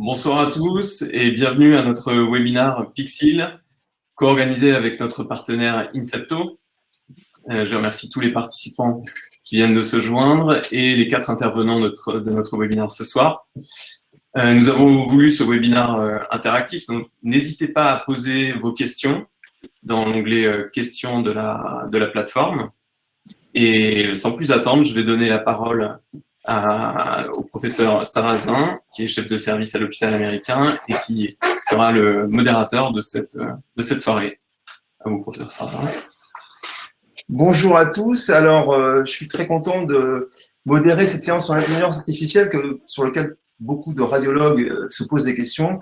Bonsoir à tous et bienvenue à notre webinaire Pixil, co-organisé avec notre partenaire Incepto. Je remercie tous les participants qui viennent de se joindre et les 4 intervenants de notre webinaire ce soir. Nous avons voulu ce webinaire interactif, donc n'hésitez pas à poser vos questions dans l'onglet questions de la plateforme. Et sans plus attendre, je vais donner la parole au professeur Sarrazin, qui est chef de service à l'hôpital américain et qui sera le modérateur de cette soirée. À vous, professeur Sarrazin. Bonjour à tous. Alors, je suis très content de modérer cette séance sur l'intelligence artificielle sur laquelle beaucoup de radiologues se posent des questions.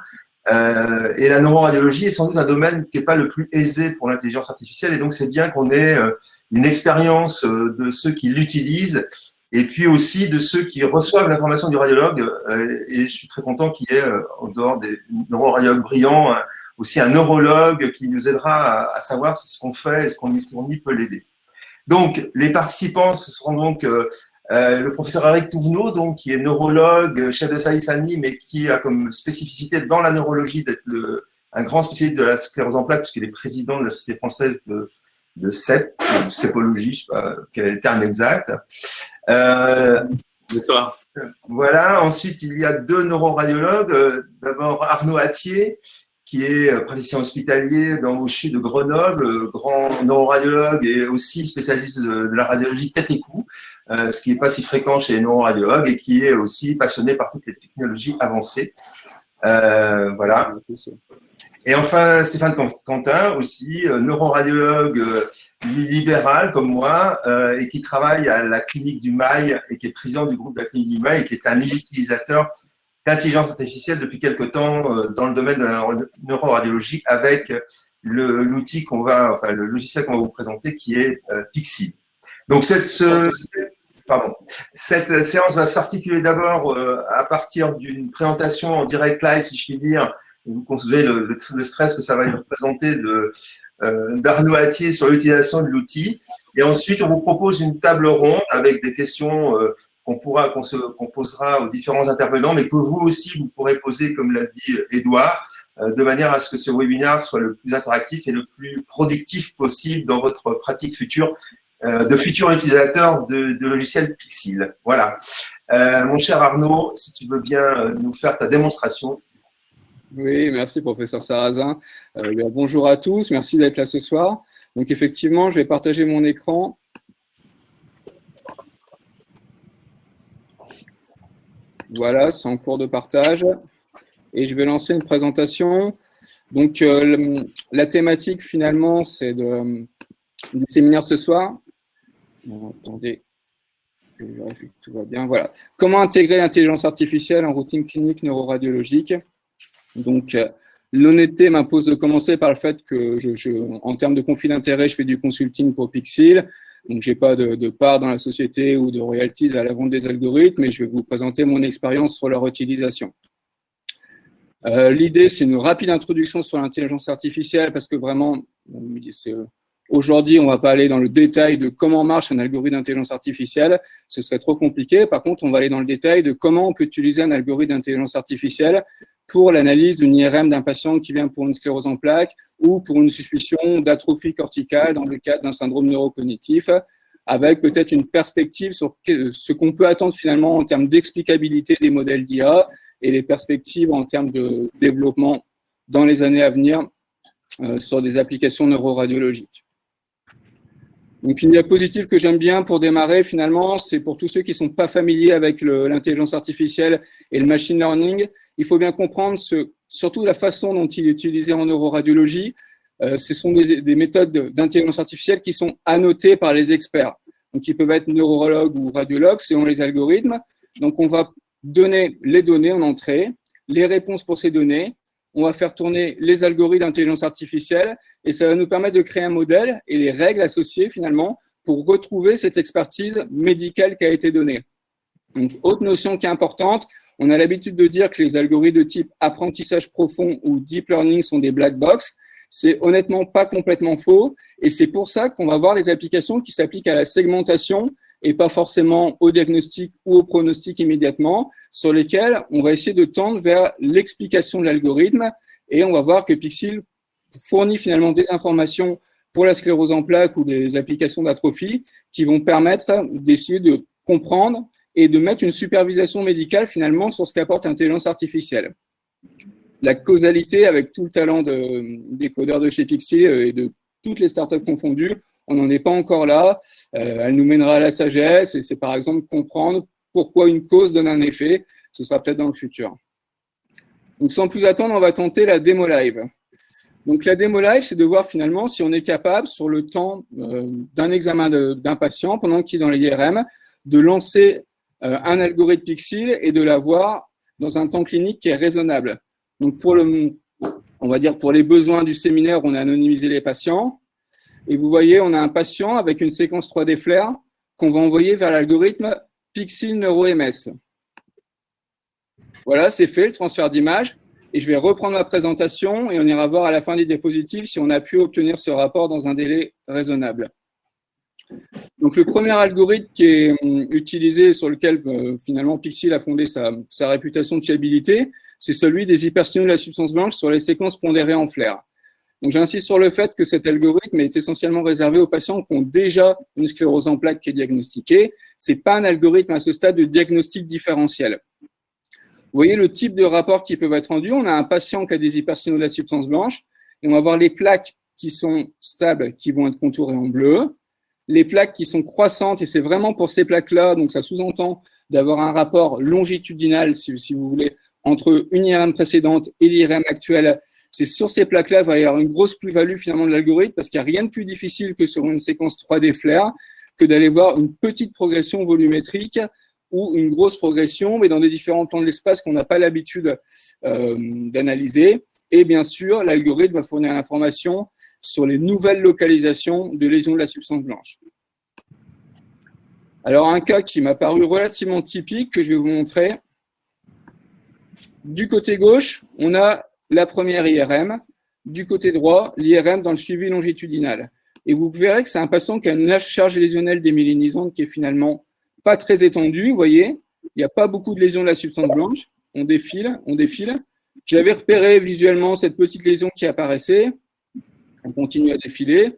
Et la neuroradiologie est sans doute un domaine qui n'est pas le plus aisé pour l'intelligence artificielle. Et donc, c'est bien qu'on ait une expérience de ceux qui l'utilisent et puis aussi de ceux qui reçoivent l'information du radiologue. Et je suis très content qu'il y ait, en dehors des neuroradiologues brillants, aussi un neurologue qui nous aidera à savoir si ce qu'on fait et ce qu'on lui fournit peut l'aider. Donc, les participants, ce seront donc le professeur Eric Touvenot, donc, qui est neurologue, chef de service ANI, mais qui a comme spécificité dans la neurologie d'être un grand spécialiste de la sclérose en plaques, puisqu'il est président de la Société française de CEP, de cépologie, je ne sais pas quel est le terme exact. Bonsoir. Voilà, ensuite, il y a 2 neuroradiologues. D'abord, Arnaud Attier, qui est praticien hospitalier dans le CHU de Grenoble, grand neuroradiologue et aussi spécialiste de la radiologie tête et cou, ce qui n'est pas si fréquent chez les neuroradiologues et qui est aussi passionné par toutes les technologies avancées. Voilà. Et enfin, Stéphane Quentin, aussi neuroradiologue libéral comme moi et qui travaille à la clinique du Mail et qui est président du groupe de la clinique du Mail et qui est un utilisateur d'intelligence artificielle depuis quelque temps dans le domaine de la neuroradiologie avec le logiciel qu'on va vous présenter qui est Pixil. Donc cette séance va s'articuler d'abord à partir d'une présentation en direct live, si je puis dire. Vous concevez le stress que ça va lui représenter d'Arnaud Attier sur l'utilisation de l'outil. Et ensuite, on vous propose une table ronde avec des questions qu'on posera aux différents intervenants, mais que vous aussi, vous pourrez poser, comme l'a dit Édouard, de manière à ce que ce webinaire soit le plus interactif et le plus productif possible dans votre pratique future de futurs utilisateurs de logiciels Pixil. Voilà. Mon cher Arnaud, si tu veux bien nous faire ta démonstration. Oui, merci professeur Sarrazin. Bonjour à tous, merci d'être là ce soir. Donc effectivement, je vais partager mon écran. Voilà, c'est en cours de partage. Et je vais lancer une présentation. Donc la thématique finalement, c'est du séminaire ce soir. Bon, attendez, je vérifie que tout va bien. Voilà. Comment intégrer l'intelligence artificielle en routine clinique neuroradiologique? Donc, l'honnêteté m'impose de commencer par le fait que, en termes de conflit d'intérêt, je fais du consulting pour Pixil. Donc, je n'ai pas de part dans la société ou de royalties à la vente des algorithmes, mais je vais vous présenter mon expérience sur leur utilisation. L'idée, c'est une rapide introduction sur l'intelligence artificielle parce que vraiment, aujourd'hui, on ne va pas aller dans le détail de comment marche un algorithme d'intelligence artificielle, ce serait trop compliqué. Par contre, on va aller dans le détail de comment on peut utiliser un algorithme d'intelligence artificielle pour l'analyse d'une IRM d'un patient qui vient pour une sclérose en plaques ou pour une suspicion d'atrophie corticale dans le cadre d'un syndrome neurocognitif, avec peut-être une perspective sur ce qu'on peut attendre finalement en termes d'explicabilité des modèles d'IA et les perspectives en termes de développement dans les années à venir sur des applications neuroradiologiques. Donc, une diapositive que j'aime bien pour démarrer, finalement, c'est pour tous ceux qui ne sont pas familiers avec l'intelligence artificielle et le machine learning. Il faut bien comprendre surtout la façon dont il est utilisé en neuroradiologie. Ce sont des méthodes d'intelligence artificielle qui sont annotées par les experts. Donc, ils peuvent être neurologues ou radiologues selon les algorithmes. Donc, on va donner les données en entrée, les réponses pour ces données. On va faire tourner les algorithmes d'intelligence artificielle et ça va nous permettre de créer un modèle et les règles associées finalement pour retrouver cette expertise médicale qui a été donnée. Donc, autre notion qui est importante, on a l'habitude de dire que les algorithmes de type apprentissage profond ou deep learning sont des black box. C'est honnêtement pas complètement faux et c'est pour ça qu'on va voir les applications qui s'appliquent à la segmentation et pas forcément au diagnostic ou au pronostic immédiatement, sur lesquels on va essayer de tendre vers l'explication de l'algorithme, et on va voir que Pixel fournit finalement des informations pour la sclérose en plaques ou des applications d'atrophie qui vont permettre d'essayer de comprendre et de mettre une supervision médicale finalement sur ce qu'apporte l'intelligence artificielle. La causalité avec tout le talent des codeurs de chez Pixel et de toutes les startups confondues, on n'en est pas encore là. Elle nous mènera à la sagesse et c'est par exemple comprendre pourquoi une cause donne un effet. Ce sera peut-être dans le futur. Donc sans plus attendre, on va tenter la démo live. Donc la démo live, c'est de voir finalement si on est capable, sur le temps d'un examen d'un patient, pendant qu'il est dans l'IRM, de lancer un algorithme Pixel et de l'avoir dans un temps clinique qui est raisonnable. Donc on va dire pour les besoins du séminaire, on a anonymisé les patients. Et vous voyez, on a un patient avec une séquence 3D Flair qu'on va envoyer vers l'algorithme Pixel NeuroMS. Voilà, c'est fait, le transfert d'image. Et je vais reprendre ma présentation et on ira voir à la fin des diapositives si on a pu obtenir ce rapport dans un délai raisonnable. Donc, le premier algorithme qui est utilisé, sur lequel finalement Pixel a fondé sa réputation de fiabilité, c'est celui des hyperstimules de la substance blanche sur les séquences pondérées en Flair. Donc, j'insiste sur le fait que cet algorithme est essentiellement réservé aux patients qui ont déjà une sclérose en plaques qui est diagnostiquée. Ce n'est pas un algorithme à ce stade de diagnostic différentiel. Vous voyez le type de rapport qui peuvent être rendus. On a un patient qui a des hyperstimules de la substance blanche et on va voir les plaques qui sont stables qui vont être contourées en bleu. Les plaques qui sont croissantes, et c'est vraiment pour ces plaques-là, donc ça sous-entend d'avoir un rapport longitudinal, si vous voulez, entre une IRM précédente et l'IRM actuelle. C'est sur ces plaques-là qu'il va y avoir une grosse plus-value finalement de l'algorithme parce qu'il n'y a rien de plus difficile que sur une séquence 3D Flair que d'aller voir une petite progression volumétrique ou une grosse progression, mais dans des différents plans de l'espace qu'on n'a pas l'habitude d'analyser. Et bien sûr, l'algorithme va fournir l'information sur les nouvelles localisations de lésions de la substance blanche. Alors, un cas qui m'a paru relativement typique, que je vais vous montrer. Du côté gauche, on a la première IRM. Du côté droit, l'IRM dans le suivi longitudinal. Et vous verrez que c'est un patient qui a une charge lésionnelle démyélinisante qui est finalement pas très étendue. Vous voyez, il n'y a pas beaucoup de lésions de la substance blanche. On défile, on défile. J'avais repéré visuellement cette petite lésion qui apparaissait. On continue à défiler.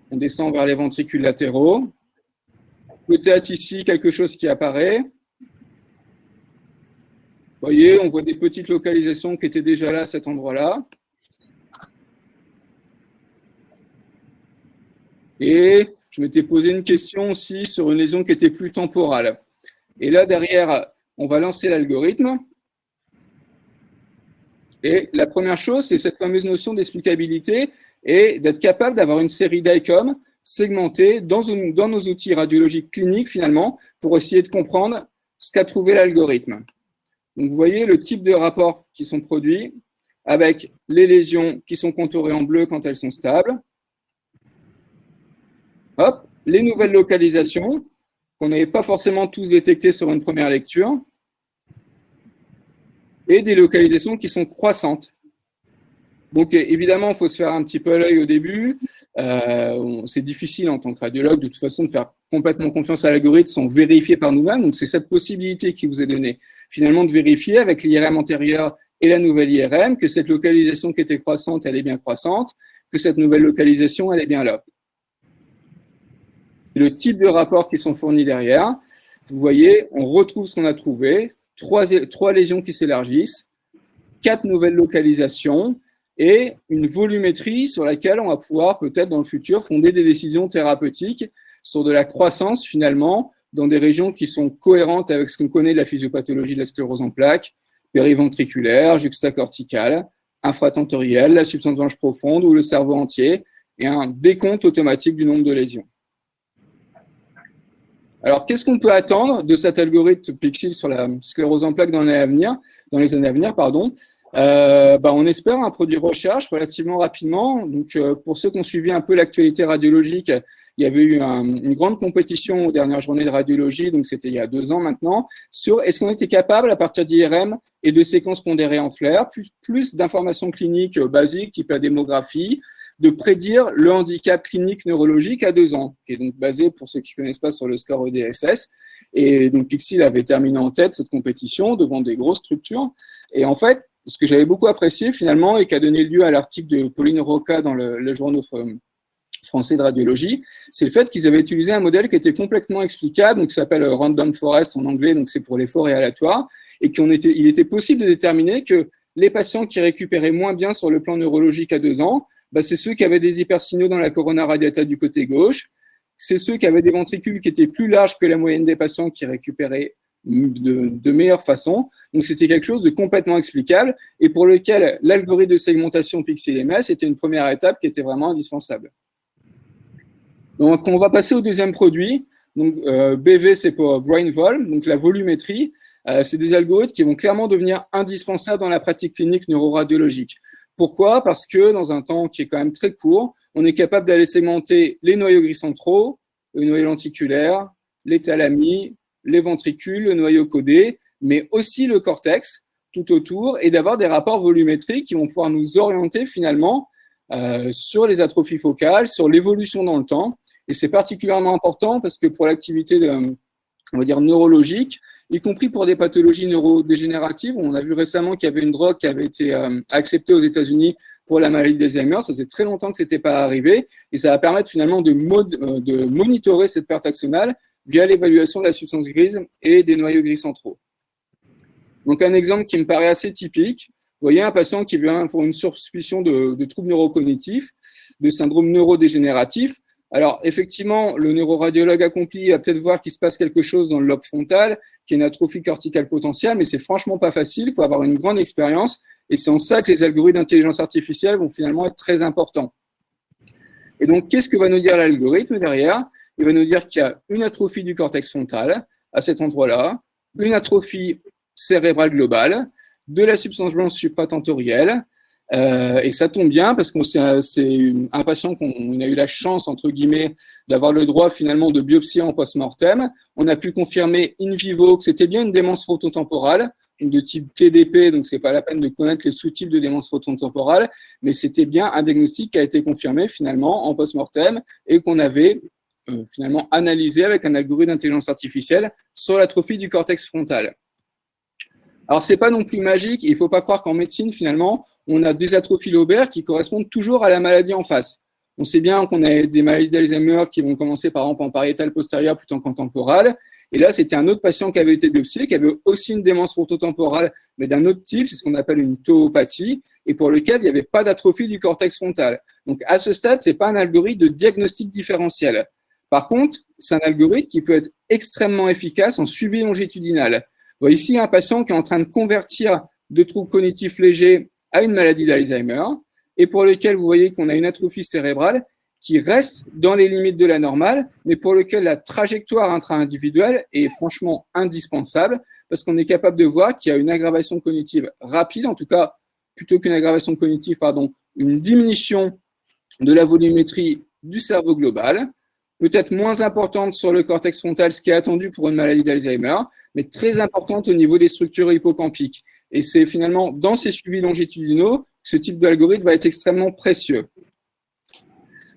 On descend vers les ventricules latéraux. Peut-être ici quelque chose qui apparaît. Vous voyez, on voit des petites localisations qui étaient déjà là à cet endroit-là. Et je m'étais posé une question aussi sur une lésion qui était plus temporale. Et là, derrière, on va lancer l'algorithme. Et la première chose, c'est cette fameuse notion d'explicabilité et d'être capable d'avoir une série d'ICOM segmentées dans nos outils radiologiques cliniques, finalement, pour essayer de comprendre ce qu'a trouvé l'algorithme. Donc, vous voyez le type de rapports qui sont produits avec les lésions qui sont contourées en bleu quand elles sont stables. Hop, les nouvelles localisations qu'on n'avait pas forcément tous détectées sur une première lecture. Et des localisations qui sont croissantes. Donc, évidemment, il faut se faire un petit peu à l'œil au début. C'est difficile en tant que radiologue, de toute façon, de faire complètement confiance à l'algorithme sans vérifier par nous-mêmes. Donc, c'est cette possibilité qui vous est donnée, finalement, de vérifier avec l'IRM antérieure et la nouvelle IRM que cette localisation qui était croissante, elle est bien croissante, que cette nouvelle localisation, elle est bien là. Le type de rapports qui sont fournis derrière, vous voyez, on retrouve ce qu'on a trouvé. Trois lésions qui s'élargissent, 4 nouvelles localisations et une volumétrie sur laquelle on va pouvoir peut-être dans le futur fonder des décisions thérapeutiques sur de la croissance finalement dans des régions qui sont cohérentes avec ce qu'on connaît de la physiopathologie de la sclérose en plaques, périventriculaire, juxtacorticale, infratentorielle, la substance blanche profonde ou le cerveau entier et un décompte automatique du nombre de lésions. Alors, qu'est-ce qu'on peut attendre de cet algorithme Pixel sur la sclérose en plaques dans les années à venir, pardon. On espère un produit de recherche relativement rapidement. Donc, pour ceux qui ont suivi un peu l'actualité radiologique, il y avait eu une grande compétition aux dernières journées de radiologie, donc c'était il y a 2 ans maintenant, sur est-ce qu'on était capable, à partir d'IRM et de séquences pondérées en Flair, plus d'informations cliniques basiques, type la démographie, de prédire le handicap clinique neurologique à 2 ans, qui est donc basé, pour ceux qui ne connaissent pas, sur le score EDSS. Et donc Pixil avait terminé en tête cette compétition devant des grosses structures. Et en fait, ce que j'avais beaucoup apprécié finalement et qui a donné lieu à l'article de Pauline Roca dans le journal français de radiologie, c'est le fait qu'ils avaient utilisé un modèle qui était complètement explicable, donc qui s'appelle Random Forest en anglais, donc c'est pour les forêts aléatoires, et il était possible de déterminer que les patients qui récupéraient moins bien sur le plan neurologique à 2 ans, c'est ceux qui avaient des hypersignaux dans la corona radiata du côté gauche, c'est ceux qui avaient des ventricules qui étaient plus larges que la moyenne des patients qui récupéraient de meilleure façon. Donc, c'était quelque chose de complètement explicable et pour lequel l'algorithme de segmentation Pixel-MS était une première étape qui était vraiment indispensable. Donc, on va passer au deuxième produit. Donc, BV, c'est pour BrainVol, donc la volumétrie. C'est des algorithmes qui vont clairement devenir indispensables dans la pratique clinique neuroradiologique. Pourquoi? Parce que dans un temps qui est quand même très court, on est capable d'aller segmenter les noyaux gris centraux, le noyau lenticulaire, les thalamies, les ventricules, le noyau codé, mais aussi le cortex tout autour, et d'avoir des rapports volumétriques qui vont pouvoir nous orienter finalement sur les atrophies focales, sur l'évolution dans le temps. Et c'est particulièrement important parce que pour l'activité on va dire neurologique, y compris pour des pathologies neurodégénératives. On a vu récemment qu'il y avait une drogue qui avait été acceptée aux États-Unis pour la maladie d'Alzheimer. Ça faisait très longtemps que ce n'était pas arrivé et ça va permettre finalement de monitorer cette perte axonale via l'évaluation de la substance grise et des noyaux gris centraux. Donc un exemple qui me paraît assez typique, vous voyez un patient qui vient pour une suspicion de troubles neurocognitifs, de syndrome neurodégénératif. Alors, effectivement, le neuroradiologue accompli va peut-être voir qu'il se passe quelque chose dans le lobe frontal, qui est une atrophie corticale potentielle, mais c'est franchement pas facile, il faut avoir une grande expérience, et c'est en ça que les algorithmes d'intelligence artificielle vont finalement être très importants. Et donc, qu'est-ce que va nous dire l'algorithme derrière? Il va nous dire qu'il y a une atrophie du cortex frontal, à cet endroit-là, une atrophie cérébrale globale, de la substance blanche supratentorielle, et ça tombe bien parce que c'est un patient qu'on a eu la chance, entre guillemets, d'avoir le droit finalement de biopsier en post-mortem. On a pu confirmer in vivo que c'était bien une démence frontotemporale, de type TDP, donc c'est pas la peine de connaître les sous-types de démence frontotemporale, mais c'était bien un diagnostic qui a été confirmé finalement en post-mortem et qu'on avait finalement analysé avec un algorithme d'intelligence artificielle sur l'atrophie du cortex frontal. Alors, c'est pas non plus magique. Il faut pas croire qu'en médecine, finalement, on a des atrophies lobaires qui correspondent toujours à la maladie en face. On sait bien qu'on a des maladies d'Alzheimer qui vont commencer, par exemple, en pariétale postérieure plutôt qu'en temporale. Et là, c'était un autre patient qui avait été biopsié, qui avait aussi une démence frontotemporale, mais d'un autre type, c'est ce qu'on appelle une tauopathie, et pour lequel il n'y avait pas d'atrophie du cortex frontal. Donc, à ce stade, c'est pas un algorithme de diagnostic différentiel. Par contre, c'est un algorithme qui peut être extrêmement efficace en suivi longitudinal. Vous voyez ici un patient qui est en train de convertir de troubles cognitifs légers à une maladie d'Alzheimer et pour lequel vous voyez qu'on a une atrophie cérébrale qui reste dans les limites de la normale, mais pour lequel la trajectoire intra-individuelle est franchement indispensable parce qu'on est capable de voir qu'il y a une aggravation cognitive rapide, en tout cas, plutôt qu'une aggravation cognitive, une diminution de la volumétrie du cerveau global, peut-être moins importante sur le cortex frontal, ce qui est attendu pour une maladie d'Alzheimer, mais très importante au niveau des structures hippocampiques. Et c'est finalement dans ces suivis longitudinaux que ce type d'algorithme va être extrêmement précieux.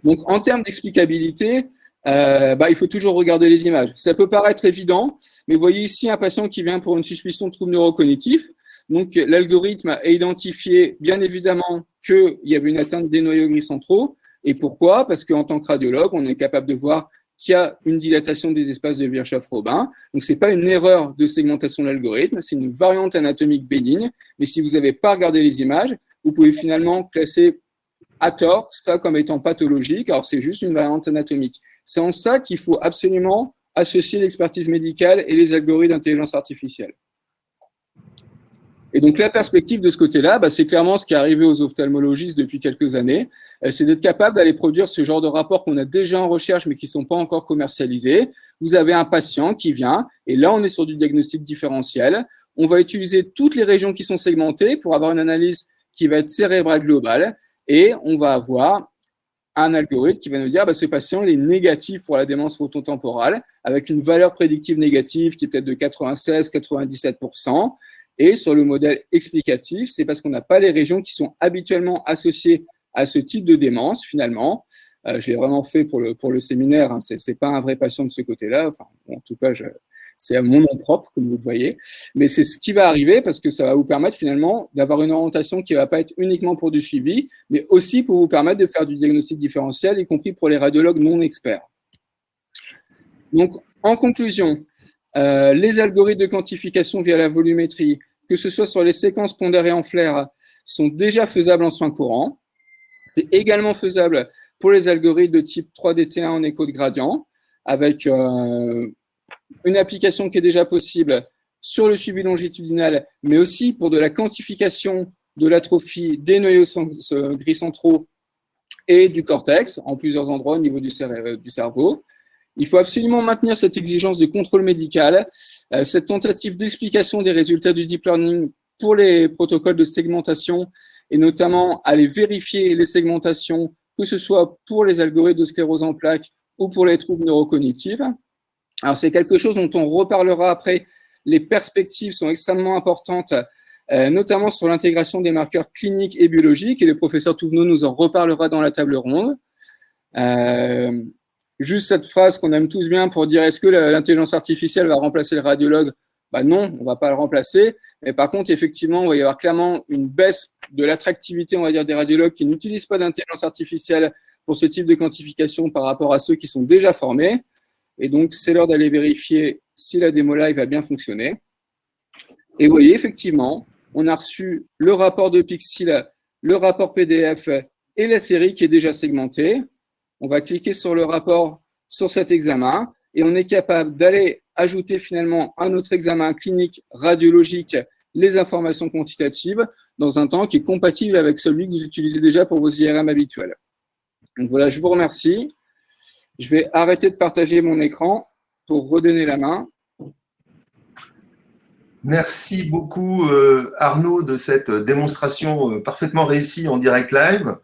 Donc, en termes d'explicabilité, il faut toujours regarder les images. Ça peut paraître évident, mais vous voyez ici un patient qui vient pour une suspicion de trouble neurocognitif. Donc, l'algorithme a identifié bien évidemment qu'il y avait une atteinte des noyaux gris centraux. Et pourquoi? Parce qu'en tant que radiologue, on est capable de voir qu'il y a une dilatation des espaces de Virchow-Robin. Donc, ce n'est pas une erreur de segmentation de l'algorithme, c'est une variante anatomique bénigne. Mais si vous n'avez pas regardé les images, vous pouvez finalement classer à tort ça comme étant pathologique. Alors, c'est juste une variante anatomique. C'est en ça qu'il faut absolument associer l'expertise médicale et les algorithmes d'intelligence artificielle. Et donc, la perspective de ce côté-là, c'est clairement ce qui est arrivé aux ophtalmologistes depuis quelques années. C'est d'être capable d'aller produire ce genre de rapports qu'on a déjà en recherche, mais qui ne sont pas encore commercialisés. Vous avez un patient qui vient, et là, on est sur du diagnostic différentiel. On va utiliser toutes les régions qui sont segmentées pour avoir une analyse qui va être cérébrale globale, et on va avoir un algorithme qui va nous dire ce patient il est négatif pour la démence frontotemporale, avec une valeur prédictive négative qui est peut-être de 96-97%. Et sur le modèle explicatif, c'est parce qu'on n'a pas les régions qui sont habituellement associées à ce type de démence, finalement. Je l'ai vraiment fait pour le séminaire, hein. C'est pas un vrai patient de ce côté-là. Enfin, bon, en tout cas, c'est à mon nom propre, comme vous le voyez. Mais c'est ce qui va arriver parce que ça va vous permettre finalement d'avoir une orientation qui va pas être uniquement pour du suivi, mais aussi pour vous permettre de faire du diagnostic différentiel, y compris pour les radiologues non experts. Donc, en conclusion, les algorithmes de quantification via la volumétrie, que ce soit sur les séquences pondérées en flair, sont déjà faisables en soins courants. C'est également faisable pour les algorithmes de type 3DT1 en écho de gradient, avec une application qui est déjà possible sur le suivi longitudinal, mais aussi pour de la quantification de l'atrophie des noyaux gris centraux et du cortex, en plusieurs endroits au niveau du cerveau. Il faut absolument maintenir cette exigence de contrôle médical, cette tentative d'explication des résultats du deep learning pour les protocoles de segmentation et notamment aller vérifier les segmentations, que ce soit pour les algorithmes de sclérose en plaques ou pour les troubles neurocognitifs. Alors, c'est quelque chose dont on reparlera après. Les perspectives sont extrêmement importantes, notamment sur l'intégration des marqueurs cliniques et biologiques, et le professeur Touvenot nous en reparlera dans la table ronde. Juste cette phrase qu'on aime tous bien pour dire est-ce que l'intelligence artificielle va remplacer le radiologue? Non, on ne va pas le remplacer. Mais par contre, effectivement, il va y avoir clairement une baisse de l'attractivité, on va dire, des radiologues qui n'utilisent pas d'intelligence artificielle pour ce type de quantification par rapport à ceux qui sont déjà formés. Et donc, c'est l'heure d'aller vérifier si la démo live va bien fonctionner. Et vous voyez, effectivement, on a reçu le rapport de Pixil, le rapport PDF et la série qui est déjà segmentée. On va cliquer sur le rapport sur cet examen et on est capable d'aller ajouter finalement un autre examen clinique radiologique, les informations quantitatives, dans un temps qui est compatible avec celui que vous utilisez déjà pour vos IRM habituels. Donc voilà, je vous remercie. Je vais arrêter de partager mon écran pour redonner la main. Merci beaucoup Arnaud de cette démonstration parfaitement réussie en direct live.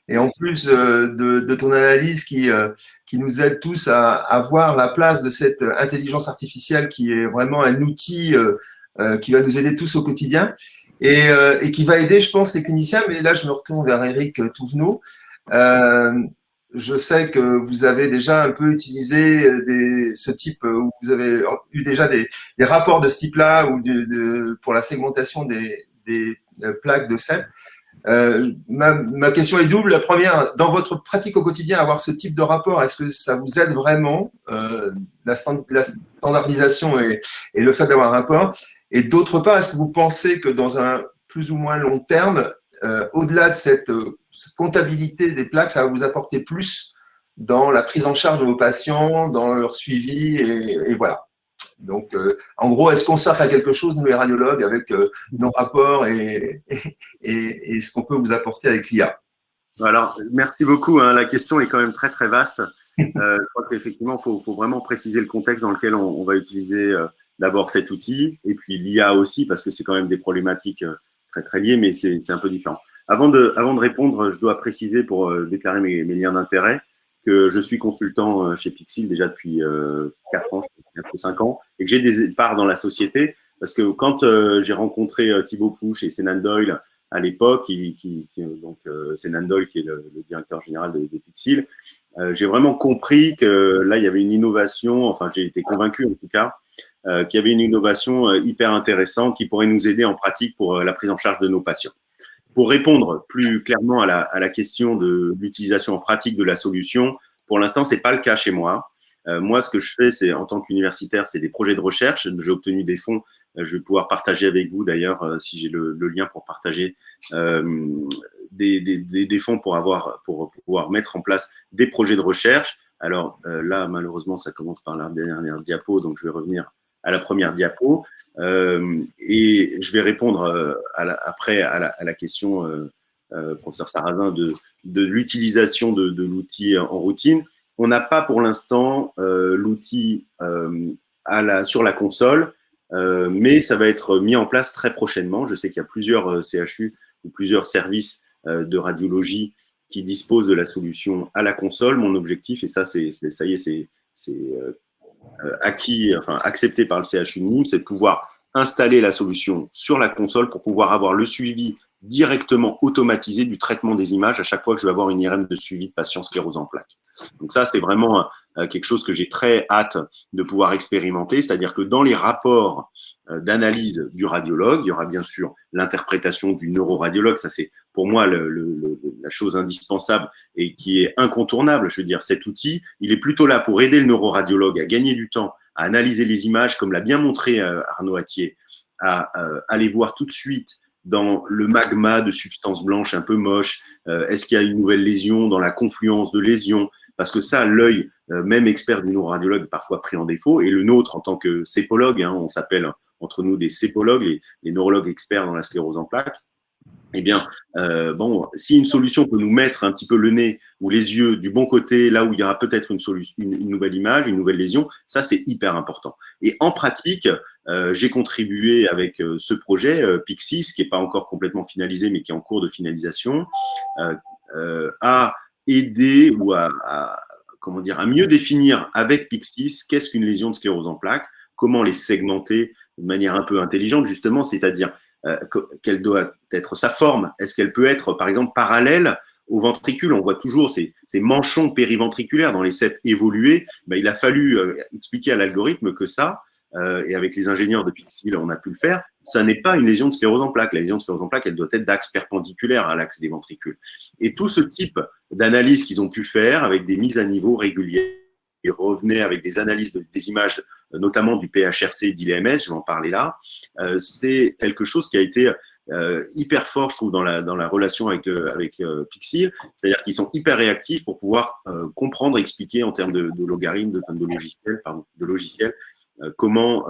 Et en plus de ton analyse qui nous aide tous à voir la place de cette intelligence artificielle qui est vraiment un outil qui va nous aider tous au quotidien et qui va aider, je pense, les cliniciens. Mais là, je me retourne vers Eric Touvenot. Je sais que vous avez déjà un peu utilisé ce type, où vous avez eu déjà des rapports de ce type-là ou pour la segmentation des plaques de CEP. Ma question est double. La première, dans votre pratique au quotidien, avoir ce type de rapport, est-ce que ça vous aide vraiment, la standardisation et le fait d'avoir un rapport? Et d'autre part, est-ce que vous pensez que dans un plus ou moins long terme, au-delà de cette comptabilité des plaques, ça va vous apporter plus dans la prise en charge de vos patients, dans leur suivi et voilà. Donc, en gros, est-ce qu'on sert à quelque chose, nous les radiologues, avec nos rapports et ce qu'on peut vous apporter avec l'IA? Alors, merci beaucoup. La question est quand même très, très vaste. Je crois qu'effectivement, il faut vraiment préciser le contexte dans lequel on va utiliser d'abord cet outil et puis l'IA aussi, parce que c'est quand même des problématiques très, très liées, mais c'est un peu différent. Avant de répondre, je dois préciser pour déclarer mes liens d'intérêt que je suis consultant chez Pixil déjà depuis 4 ans, bientôt 5 ans, et que j'ai des parts dans la société, parce que quand j'ai rencontré Thibaut Pouche et Senan Doyle à l'époque, donc Senan Doyle qui est le directeur général de Pixil, j'ai vraiment compris que là, il y avait une innovation, enfin j'ai été convaincu en tout cas, qu'il y avait une innovation hyper intéressante qui pourrait nous aider en pratique pour la prise en charge de nos patients. Pour répondre plus clairement à la question de l'utilisation en pratique de la solution, pour l'instant, ce n'est pas le cas chez moi. Moi, ce que je fais, c'est en tant qu'universitaire, c'est des projets de recherche. J'ai obtenu des fonds. Je vais pouvoir partager avec vous, d'ailleurs, si j'ai le lien pour partager des fonds pour pouvoir mettre en place des projets de recherche. Alors là, malheureusement, ça commence par la dernière diapo, donc je vais revenir à la première diapo. Et je vais répondre après à la question, professeur Sarrazin, de l'utilisation de l'outil en routine. On n'a pas pour l'instant l'outil sur la console, mais ça va être mis en place très prochainement. Je sais qu'il y a plusieurs CHU ou plusieurs services de radiologie qui disposent de la solution à la console. Mon objectif, et ça, ça y est, c'est acquis, enfin accepté par le CHU de Nîmes, c'est de pouvoir installer la solution sur la console pour pouvoir avoir le suivi directement automatisé du traitement des images à chaque fois que je vais avoir une IRM de suivi de patient sclérose en plaques. Donc ça, c'est vraiment quelque chose que j'ai très hâte de pouvoir expérimenter, c'est-à-dire que dans les rapports d'analyse du radiologue, il y aura bien sûr l'interprétation du neuroradiologue, ça c'est pour moi la chose indispensable et qui est incontournable. Je veux dire, cet outil, il est plutôt là pour aider le neuroradiologue à gagner du temps, à analyser les images, comme l'a bien montré Arnaud Attier, à aller voir tout de suite dans le magma de substances blanches un peu moches, est-ce qu'il y a une nouvelle lésion dans la confluence de lésions, parce que ça, l'œil, même expert du neuroradiologue, est parfois pris en défaut, et le nôtre, en tant que sépologue, hein, on s'appelle entre nous des sépologues, les neurologues experts dans la sclérose en plaques, eh bien, si une solution peut nous mettre un petit peu le nez ou les yeux du bon côté, là où il y aura peut-être une nouvelle image, une nouvelle lésion, ça c'est hyper important. Et en pratique, j'ai contribué avec ce projet Pixis, qui n'est pas encore complètement finalisé, mais qui est en cours de finalisation, à aider ou à mieux définir avec Pixis qu'est-ce qu'une lésion de sclérose en plaques, comment les segmenter de manière un peu intelligente, justement, c'est-à-dire quelle doit être sa forme. Est-ce qu'elle peut être, par exemple, parallèle au ventricule? On voit toujours ces manchons périventriculaires dans les ceps évolués. Ben, il a fallu expliquer à l'algorithme que ça, et avec les ingénieurs de Pixil, on a pu le faire, ça n'est pas une lésion de sclérose en plaques. La lésion de sclérose en plaques, elle doit être d'axe perpendiculaire à l'axe des ventricules. Et tout ce type d'analyse qu'ils ont pu faire avec des mises à niveau régulières, ils revenaient avec des analyses des images, notamment du PHRC et d'ILMS, je vais en parler là, c'est quelque chose qui a été hyper fort, je trouve, dans la relation avec Pixil, c'est-à-dire qu'ils sont hyper réactifs pour pouvoir comprendre, expliquer en termes de logarithmes, de logiciels, comment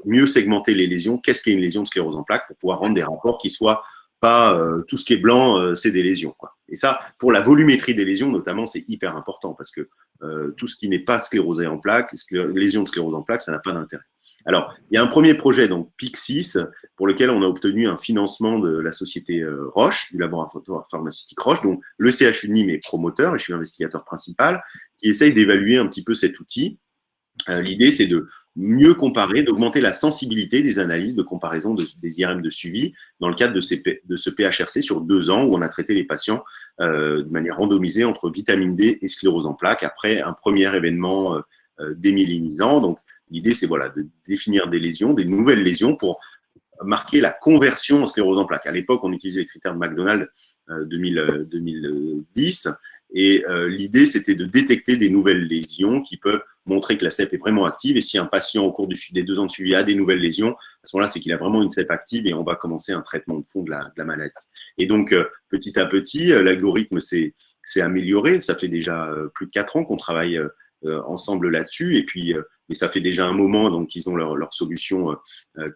mieux segmenter les lésions, qu'est-ce qu'est une lésion de sclérose en plaques, pour pouvoir rendre des rapports qui soient pas tout ce qui est blanc, c'est des lésions, quoi. Et ça, pour la volumétrie des lésions, notamment, c'est hyper important parce que tout ce qui n'est pas sclérosé en plaques, lésion de sclérose en plaques, ça n'a pas d'intérêt. Alors, il y a un premier projet, donc Pixis, pour lequel on a obtenu un financement de la société Roche, du laboratoire pharmaceutique Roche, dont le CHU de Nîmes est promoteur et je suis investigateur principal, qui essaye d'évaluer un petit peu cet outil. L'idée, c'est de mieux comparer, d'augmenter la sensibilité des analyses de comparaison des IRM de suivi dans le cadre de ce PHRC sur 2 ans où on a traité les patients de manière randomisée entre vitamine D et sclérose en plaques après un premier événement démyélinisant. Donc, l'idée, c'est voilà, de définir des lésions, des nouvelles lésions pour marquer la conversion en sclérose en plaques. À l'époque, on utilisait les critères de McDonald 2010 et l'idée, c'était de détecter des nouvelles lésions qui peuvent montrer que la CEP est vraiment active. Et si un patient, au cours des 2 ans de suivi, a des nouvelles lésions, à ce moment-là, c'est qu'il a vraiment une CEP active et on va commencer un traitement de fond de la maladie. Et donc, petit à petit, l'algorithme s'est amélioré. Ça fait déjà plus de 4 ans qu'on travaille ensemble là-dessus. Et puis, mais ça fait déjà un moment donc qu'ils ont leur solution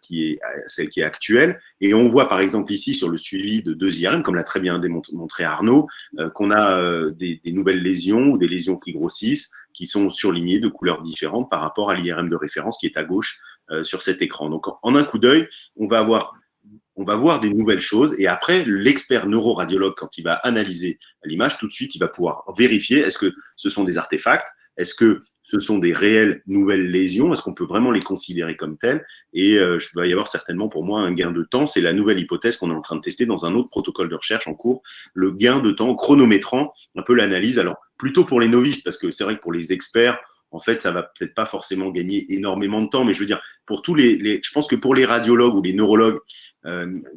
qui est celle qui est actuelle. Et on voit par exemple ici sur le suivi de 2 IRM, comme l'a très bien démontré Arnaud, qu'on a des nouvelles lésions ou des lésions qui grossissent, qui sont surlignées de couleurs différentes par rapport à l'IRM de référence qui est à gauche sur cet écran. Donc en un coup d'œil, on va voir des nouvelles choses et après, l'expert neuroradiologue, quand il va analyser l'image, tout de suite, il va pouvoir vérifier est-ce que ce sont des artefacts, est-ce que ce sont des réelles nouvelles lésions, est-ce qu'on peut vraiment les considérer comme telles? Et il va y avoir certainement pour moi un gain de temps, c'est la nouvelle hypothèse qu'on est en train de tester dans un autre protocole de recherche en cours, le gain de temps chronométrant un peu l'analyse, alors plutôt pour les novices, parce que c'est vrai que pour les experts, en fait, ça va peut-être pas forcément gagner énormément de temps, mais je veux dire, pour tous je pense que pour les radiologues ou les neurologues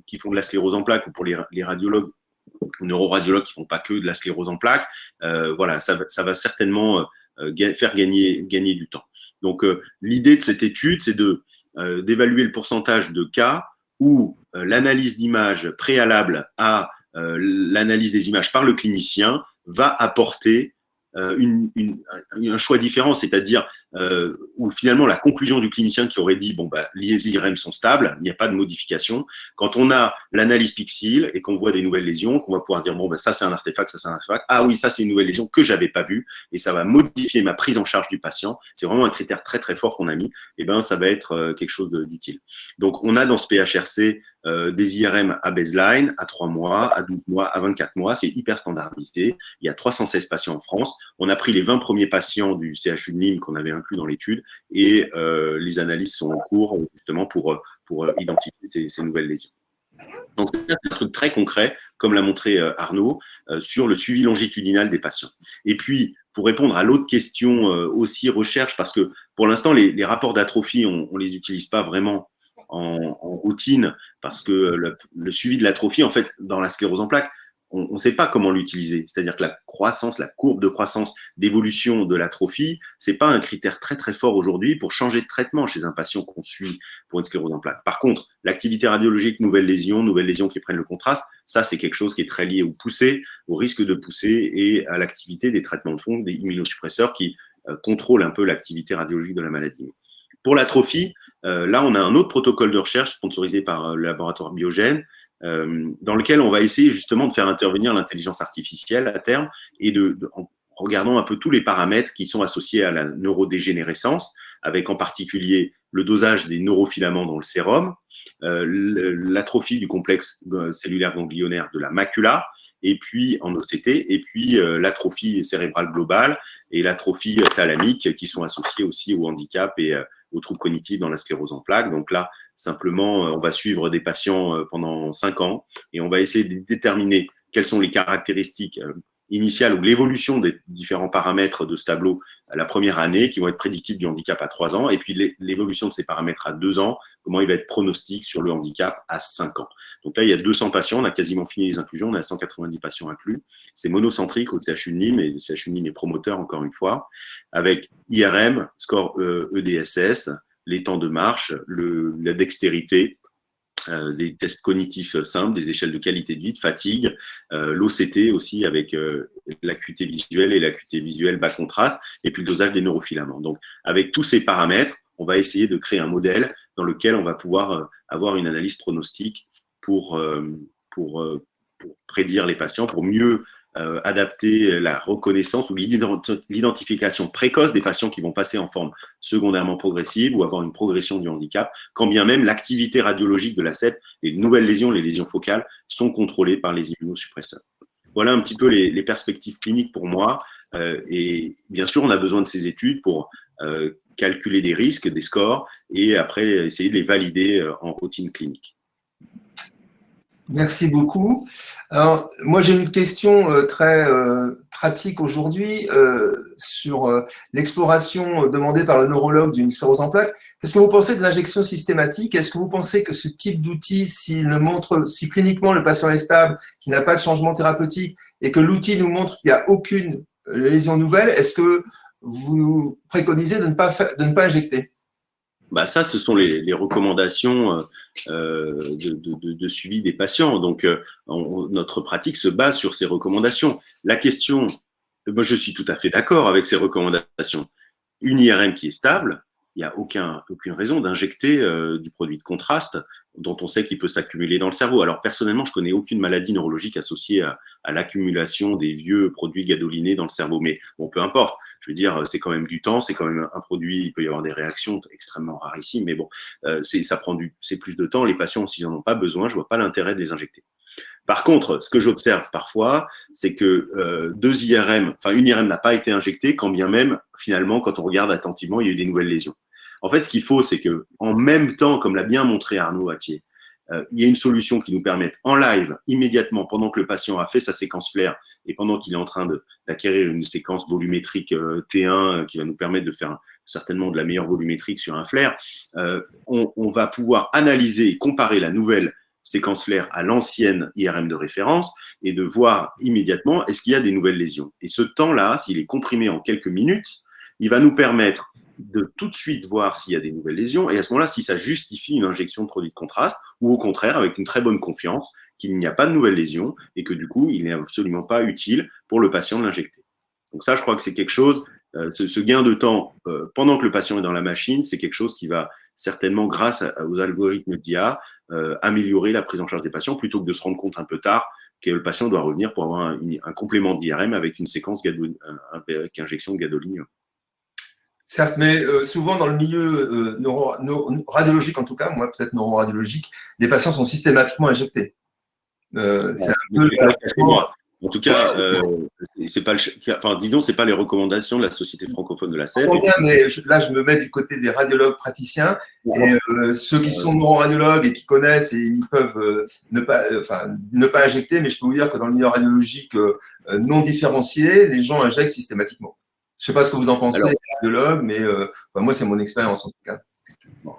qui font de la sclérose en plaques, ou pour les radiologues, neuroradiologues qui font pas que de la sclérose en plaques, voilà, ça va certainement faire gagner du temps. Donc, l'idée de cette étude, c'est d'évaluer le pourcentage de cas où l'analyse d'image préalable à l'analyse des images par le clinicien va apporter un choix différent, c'est-à-dire où finalement la conclusion du clinicien qui aurait dit bon bah les IRM sont stables, il n'y a pas de modification. Quand on a l'analyse Pixil et qu'on voit des nouvelles lésions, qu'on va pouvoir dire bon bah ça c'est un artefact, ça c'est un artefact, ah oui ça c'est une nouvelle lésion que j'avais pas vue et ça va modifier ma prise en charge du patient. C'est vraiment un critère très très fort qu'on a mis. Et ben ça va être quelque chose d'utile. Donc on a dans ce PHRC des IRM à baseline, à 3 mois, à 12 mois, à 24 mois, c'est hyper standardisé. Il y a 316 patients en France. On a pris les 20 premiers patients du CHU de Nîmes qu'on avait inclus dans l'étude et les analyses sont en cours justement pour identifier ces nouvelles lésions. Donc, ça, c'est un truc très concret, comme l'a montré Arnaud, sur le suivi longitudinal des patients. Et puis, pour répondre à l'autre question aussi recherche, parce que pour l'instant, les rapports d'atrophie, on les utilise pas vraiment en routine, parce que le suivi de l'atrophie, en fait, dans la sclérose en plaques, on ne sait pas comment l'utiliser. C'est-à-dire que la croissance, la courbe de croissance d'évolution de l'atrophie, c'est pas un critère très très fort aujourd'hui pour changer de traitement chez un patient qu'on suit pour une sclérose en plaques. Par contre, l'activité radiologique, nouvelles lésions qui prennent le contraste, ça c'est quelque chose qui est très lié au risque de pousser et à l'activité des traitements de fond, des immunosuppresseurs qui contrôlent un peu l'activité radiologique de la maladie. Pour l'atrophie, là on a un autre protocole de recherche sponsorisé par le laboratoire Biogène, dans lequel on va essayer justement de faire intervenir l'intelligence artificielle à terme et en regardant un peu tous les paramètres qui sont associés à la neurodégénérescence, avec en particulier le dosage des neurofilaments dans le sérum, l'atrophie du complexe cellulaire ganglionnaire de la macula, et puis en OCT, et puis l'atrophie cérébrale globale et l'atrophie thalamique qui sont associées aussi au handicap et aux troubles cognitifs dans la sclérose en plaques. Donc là, simplement, on va suivre des patients pendant 5 ans et on va essayer de déterminer quelles sont les caractéristiques initiale ou l'évolution des différents paramètres de ce tableau à la première année qui vont être prédictifs du handicap à 3 ans et puis l'évolution de ces paramètres à 2 ans, comment il va être pronostique sur le handicap à 5 ans. Donc là, il y a 200 patients, on a quasiment fini les inclusions, on a 190 patients inclus. C'est monocentrique au CHU de Nîmes et le CHU de Nîmes est promoteur encore une fois, avec IRM, score EDSS, les temps de marche, la dextérité, des tests cognitifs simples, des échelles de qualité de vie, de fatigue, l'OCT aussi avec l'acuité visuelle et l'acuité visuelle bas contraste, et puis le dosage des neurofilaments. Donc, avec tous ces paramètres, on va essayer de créer un modèle dans lequel on va pouvoir avoir une analyse pronostique pour prédire les patients, pour mieux adapter la reconnaissance ou l'identification précoce des patients qui vont passer en forme secondairement progressive ou avoir une progression du handicap, quand bien même l'activité radiologique de la CEP, les nouvelles lésions, les lésions focales, sont contrôlées par les immunosuppresseurs. Voilà un petit peu les perspectives cliniques pour moi. Et bien sûr, on a besoin de ces études pour calculer des risques, des scores, et après essayer de les valider en routine clinique. Merci beaucoup. Alors, moi, j'ai une question très pratique aujourd'hui sur l'exploration demandée par le neurologue d'une sclérose en plaques. Qu'est-ce que vous pensez de l'injection systématique? Est-ce que vous pensez que ce type d'outil, si cliniquement le patient est stable, qu'il n'a pas de changement thérapeutique et que l'outil nous montre qu'il n'y a aucune lésion nouvelle, est-ce que vous préconisez de ne pas injecter? Bah ça, ce sont les recommandations de suivi des patients. Donc, notre pratique se base sur ces recommandations. La question, moi, je suis tout à fait d'accord avec ces recommandations. Une IRM qui est stable, il n'y a aucune raison d'injecter du produit de contraste dont on sait qu'il peut s'accumuler dans le cerveau. Alors, personnellement, je connais aucune maladie neurologique associée à l'accumulation des vieux produits gadolinés dans le cerveau. Mais bon, peu importe. Je veux dire, c'est quand même du temps, c'est quand même un produit, il peut y avoir des réactions extrêmement rarissimes, mais bon, c'est plus de temps. Les patients, s'ils n'en ont pas besoin, je vois pas l'intérêt de les injecter. Par contre, ce que j'observe parfois, c'est que une IRM n'a pas été injectée, quand bien même, finalement, quand on regarde attentivement, il y a eu des nouvelles lésions. En fait, ce qu'il faut, c'est que, en même temps, comme l'a bien montré Arnaud Attier, il y a une solution qui nous permette en live, immédiatement, pendant que le patient a fait sa séquence FLAIR et pendant qu'il est en train d'acquérir une séquence volumétrique T1 qui va nous permettre de faire certainement de la meilleure volumétrique sur un FLAIR, on va pouvoir analyser et comparer la nouvelle séquence FLAIR à l'ancienne IRM de référence et de voir immédiatement est-ce qu'il y a des nouvelles lésions. Et ce temps-là, s'il est comprimé en quelques minutes, il va nous permettre de tout de suite voir s'il y a des nouvelles lésions et à ce moment-là, si ça justifie une injection de produit de contraste ou au contraire, avec une très bonne confiance qu'il n'y a pas de nouvelles lésions et que du coup, il n'est absolument pas utile pour le patient de l'injecter. Donc ça, je crois que c'est quelque chose, ce gain de temps pendant que le patient est dans la machine, c'est quelque chose qui va certainement, grâce aux algorithmes d'IA, améliorer la prise en charge des patients plutôt que de se rendre compte un peu tard que le patient doit revenir pour avoir un complément d'IRM avec une séquence avec injection de gadolinium. Certes, mais souvent dans le milieu radiologique, en tout cas, moi peut-être neuroradiologique, les patients sont systématiquement injectés. C'est un peu En tout cas, c'est pas disons, c'est pas les recommandations de la Société francophone de la sève. Mais là, je me mets du côté des radiologues praticiens et ceux qui sont neuroradiologues et qui connaissent et ils peuvent ne pas injecter, mais je peux vous dire que dans le milieu radiologique non différencié, les gens injectent systématiquement. Je sais pas ce que vous en pensez, radiologue, mais moi, c'est mon expérience en tout cas.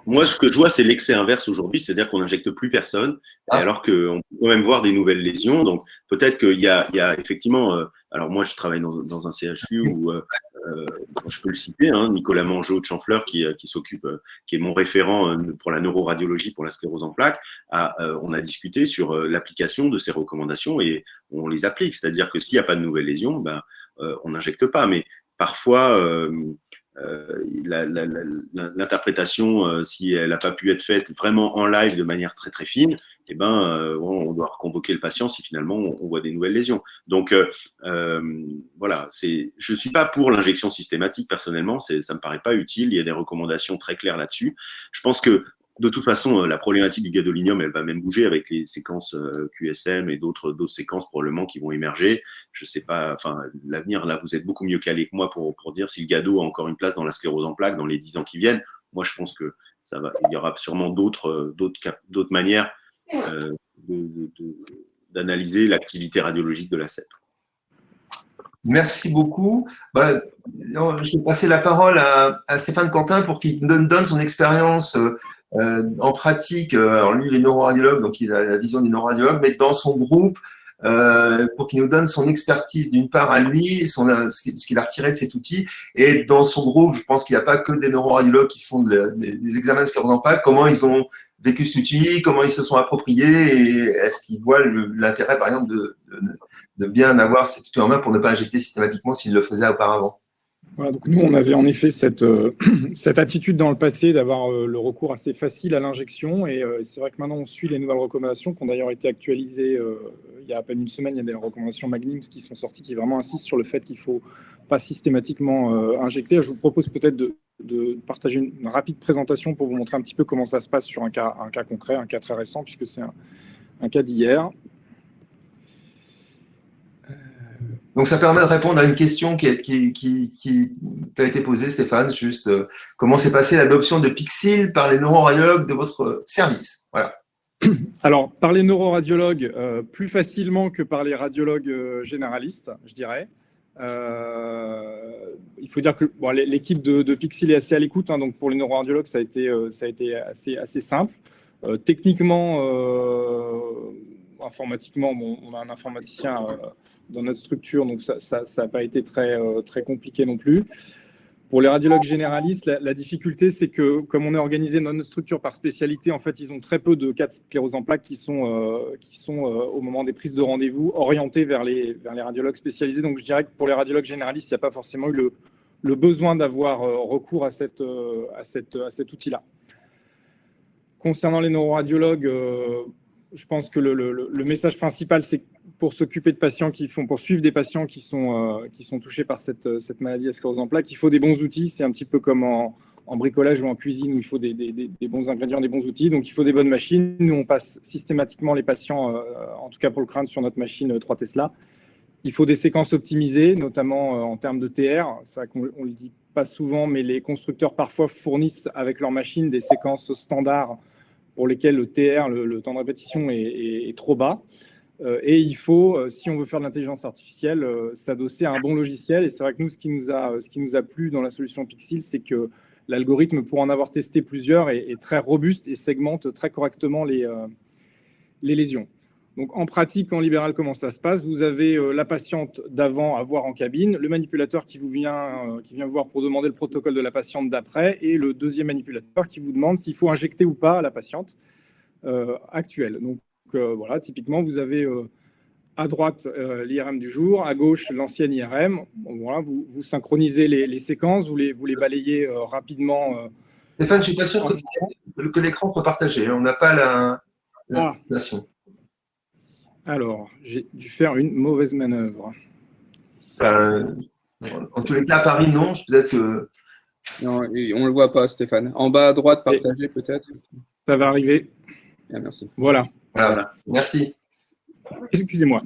Moi, ce que je vois, c'est l'excès inverse aujourd'hui, c'est-à-dire qu'on n'injecte plus personne, alors qu'on peut quand même voir des nouvelles lésions. Donc, peut-être qu'il y a effectivement. Alors, moi, je travaille dans un CHU où je peux le citer, hein, Nicolas Mangeot de Champfleur, qui s'occupe, qui est mon référent pour la neuroradiologie pour la sclérose en plaques. On a discuté sur l'application de ces recommandations et on les applique. C'est-à-dire que s'il n'y a pas de nouvelles lésions, on n'injecte pas. Mais parfois, l'interprétation, si elle n'a pas pu être faite vraiment en live de manière très très fine, on doit reconvoquer le patient si finalement on voit des nouvelles lésions. Donc voilà, je suis pas pour l'injection systématique personnellement, ça me paraît pas utile. Il y a des recommandations très claires là-dessus. Je pense que de toute façon, la problématique du gadolinium, elle va même bouger avec les séquences QSM et d'autres séquences probablement qui vont émerger. Je sais pas, l'avenir, là, vous êtes beaucoup mieux calé que moi pour dire si le gado a encore une place dans la sclérose en plaques dans les 10 ans qui viennent. Moi, je pense que il y aura sûrement d'autres manières d'analyser l'activité radiologique de la CEP. Merci beaucoup. Je vais passer la parole à Stéphane Quentin pour qu'il donne son expérience en pratique. Alors lui, il est neuroradiologue, donc il a la vision du neuroradiologue, mais dans son groupe, pour qu'il nous donne son expertise d'une part à lui, ce qu'il a retiré de cet outil, et dans son groupe, je pense qu'il n'y a pas que des neuroradiologues qui font des examens de sclérose en plaques, comment ils ont vécu cet outil, comment ils se sont appropriés, et est-ce qu'ils voient l'intérêt, par exemple, de bien avoir cet outil en main pour ne pas injecter systématiquement s'ils le faisaient auparavant. Voilà, donc nous, on avait en effet cette attitude dans le passé d'avoir le recours assez facile à l'injection, et c'est vrai que maintenant, on suit les nouvelles recommandations qui ont d'ailleurs été actualisées il y a à peine une semaine. Il y a des recommandations McNIMS qui sont sorties qui vraiment insistent sur le fait qu'il ne faut pas systématiquement injecter. Je vous propose peut-être de partager une rapide présentation pour vous montrer un petit peu comment ça se passe sur un cas concret, un cas très récent, puisque c'est un cas d'hier. Donc, ça permet de répondre à une question qui t'a été posée, Stéphane, juste comment s'est passée l'adoption de Pixil par les neuroradiologues de votre service. Voilà. Alors, par les neuroradiologues, plus facilement que par les radiologues généralistes, je dirais. Il faut dire que l'équipe de Pixil est assez à l'écoute, hein, donc pour les neuroradiologues, ça a été assez simple. Techniquement, informatiquement, on a un informaticien dans notre structure, donc ça n'a pas été très compliqué non plus. Pour les radiologues généralistes, la difficulté, c'est que comme on est organisé dans notre structure par spécialité, en fait, ils ont très peu de cas de sclérose en plaques qui sont au moment des prises de rendez-vous orientés vers les radiologues spécialisés. Donc, je dirais que pour les radiologues généralistes, il n'y a pas forcément eu le besoin d'avoir recours à cet outil-là. Concernant les neuroradiologues, je pense que le message principal, c'est pour s'occuper de patients pour suivre des patients qui sont touchés par cette maladie à sclérose en plaques, il faut des bons outils. C'est un petit peu comme en bricolage ou en cuisine où il faut des bons ingrédients, des bons outils. Donc, il faut des bonnes machines. Nous, on passe systématiquement les patients, en tout cas pour le crâne, sur notre machine 3 Tesla. Il faut des séquences optimisées, notamment en termes de TR. C'est vrai qu'on ne le dit pas souvent, mais les constructeurs parfois fournissent avec leur machine des séquences standards pour lesquelles le TR, le temps de répétition, est trop bas. Et il faut, si on veut faire de l'intelligence artificielle, s'adosser à un bon logiciel. Et c'est vrai que nous, ce qui nous a plu dans la solution Pixil, c'est que l'algorithme, pour en avoir testé plusieurs, est très robuste et segmente très correctement les lésions. Donc, en pratique, en libéral, comment ça se passe? Vous avez la patiente d'avant à voir en cabine, le manipulateur qui vient vous voir pour demander le protocole de la patiente d'après, et le deuxième manipulateur qui vous demande s'il faut injecter ou pas la patiente actuelle. Donc, voilà, typiquement, vous avez à droite l'IRM du jour, à gauche l'ancienne IRM. Bon, voilà, vous synchronisez les séquences, vous les balayez rapidement. Stéphane, je ne suis pas sûr que l'écran soit partagé. On n'a pas la situation. Alors, j'ai dû faire une mauvaise manœuvre. En tous les cas, à Paris, non. Peut-être que... Non, on ne le voit pas, Stéphane. En bas à droite, partagé peut-être. Ça va arriver. Bien, merci. Voilà. Voilà. Merci. Excusez-moi.